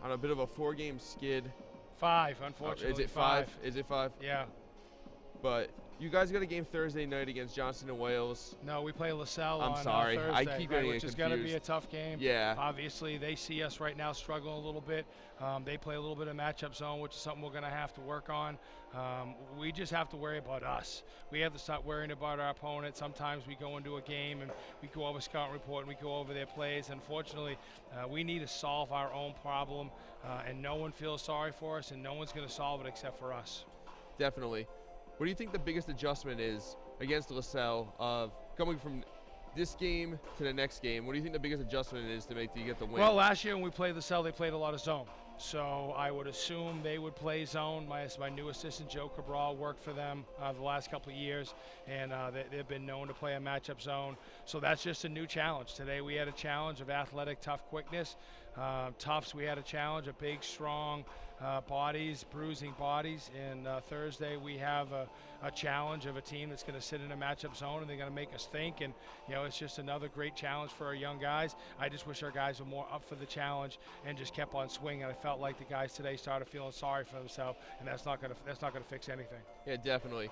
on a bit of a 4-game skid. 5, unfortunately. Is it 5? Is it 5? Yeah. But you guys got a game Thursday night against Johnston and Wales. No, we play LaSalle I'm on sorry. Thursday, I keep getting which is going to be a tough game. Yeah. Obviously, they see us right now struggling a little bit. They play a little bit of matchup zone, which is something we're going to have to work on. We just have to worry about us. We have to stop worrying about our opponent. Sometimes we go into a game and we go over scout report and we go over their plays. Unfortunately, we need to solve our own problem, and no one feels sorry for us, and no one's going to solve it except for us. Definitely. What do you think the biggest adjustment is against LaSalle of coming from this game to the next game? What do you think the biggest adjustment is to make to get the win? Well, last year when we played LaSalle, they played a lot of zone. So I would assume they would play zone. My new assistant, Joe Cabral, worked for them the last couple of years, and they've been known to play a matchup zone. So that's just a new challenge. Today we had a challenge of athletic, tough quickness. Toughs, we had a challenge of big, strong bodies, bruising bodies. And Thursday we have a challenge of a team that's going to sit in a matchup zone, and they're going to make us think. And it's just another great challenge for our young guys. I just wish our guys were more up for the challenge and just kept on swinging. I felt like the guys today started feeling sorry for themselves, and that's not going to fix anything. Yeah, definitely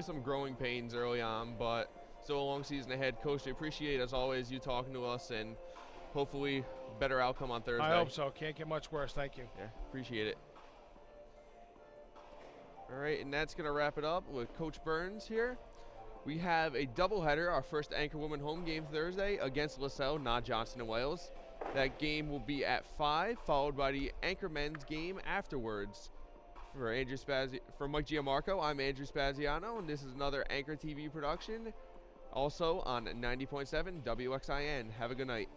some growing pains early on, but still a long season ahead. Coach, I appreciate, as always, you talking to us, and hopefully better outcome on Thursday. I hope so. Can't get much worse. Thank you. Yeah, appreciate it. All right, and that's going to wrap it up with Coach Burns here. We have a doubleheader, our first Anchorwoman home game Thursday against LaSalle, not Johnston and Wales. That game will be at 5, followed by the Anchor men's game afterwards. For Mike Giamarco, I'm Andrew Spaziano, and this is another Anchor TV production, also on 90.7 WXIN. Have a good night.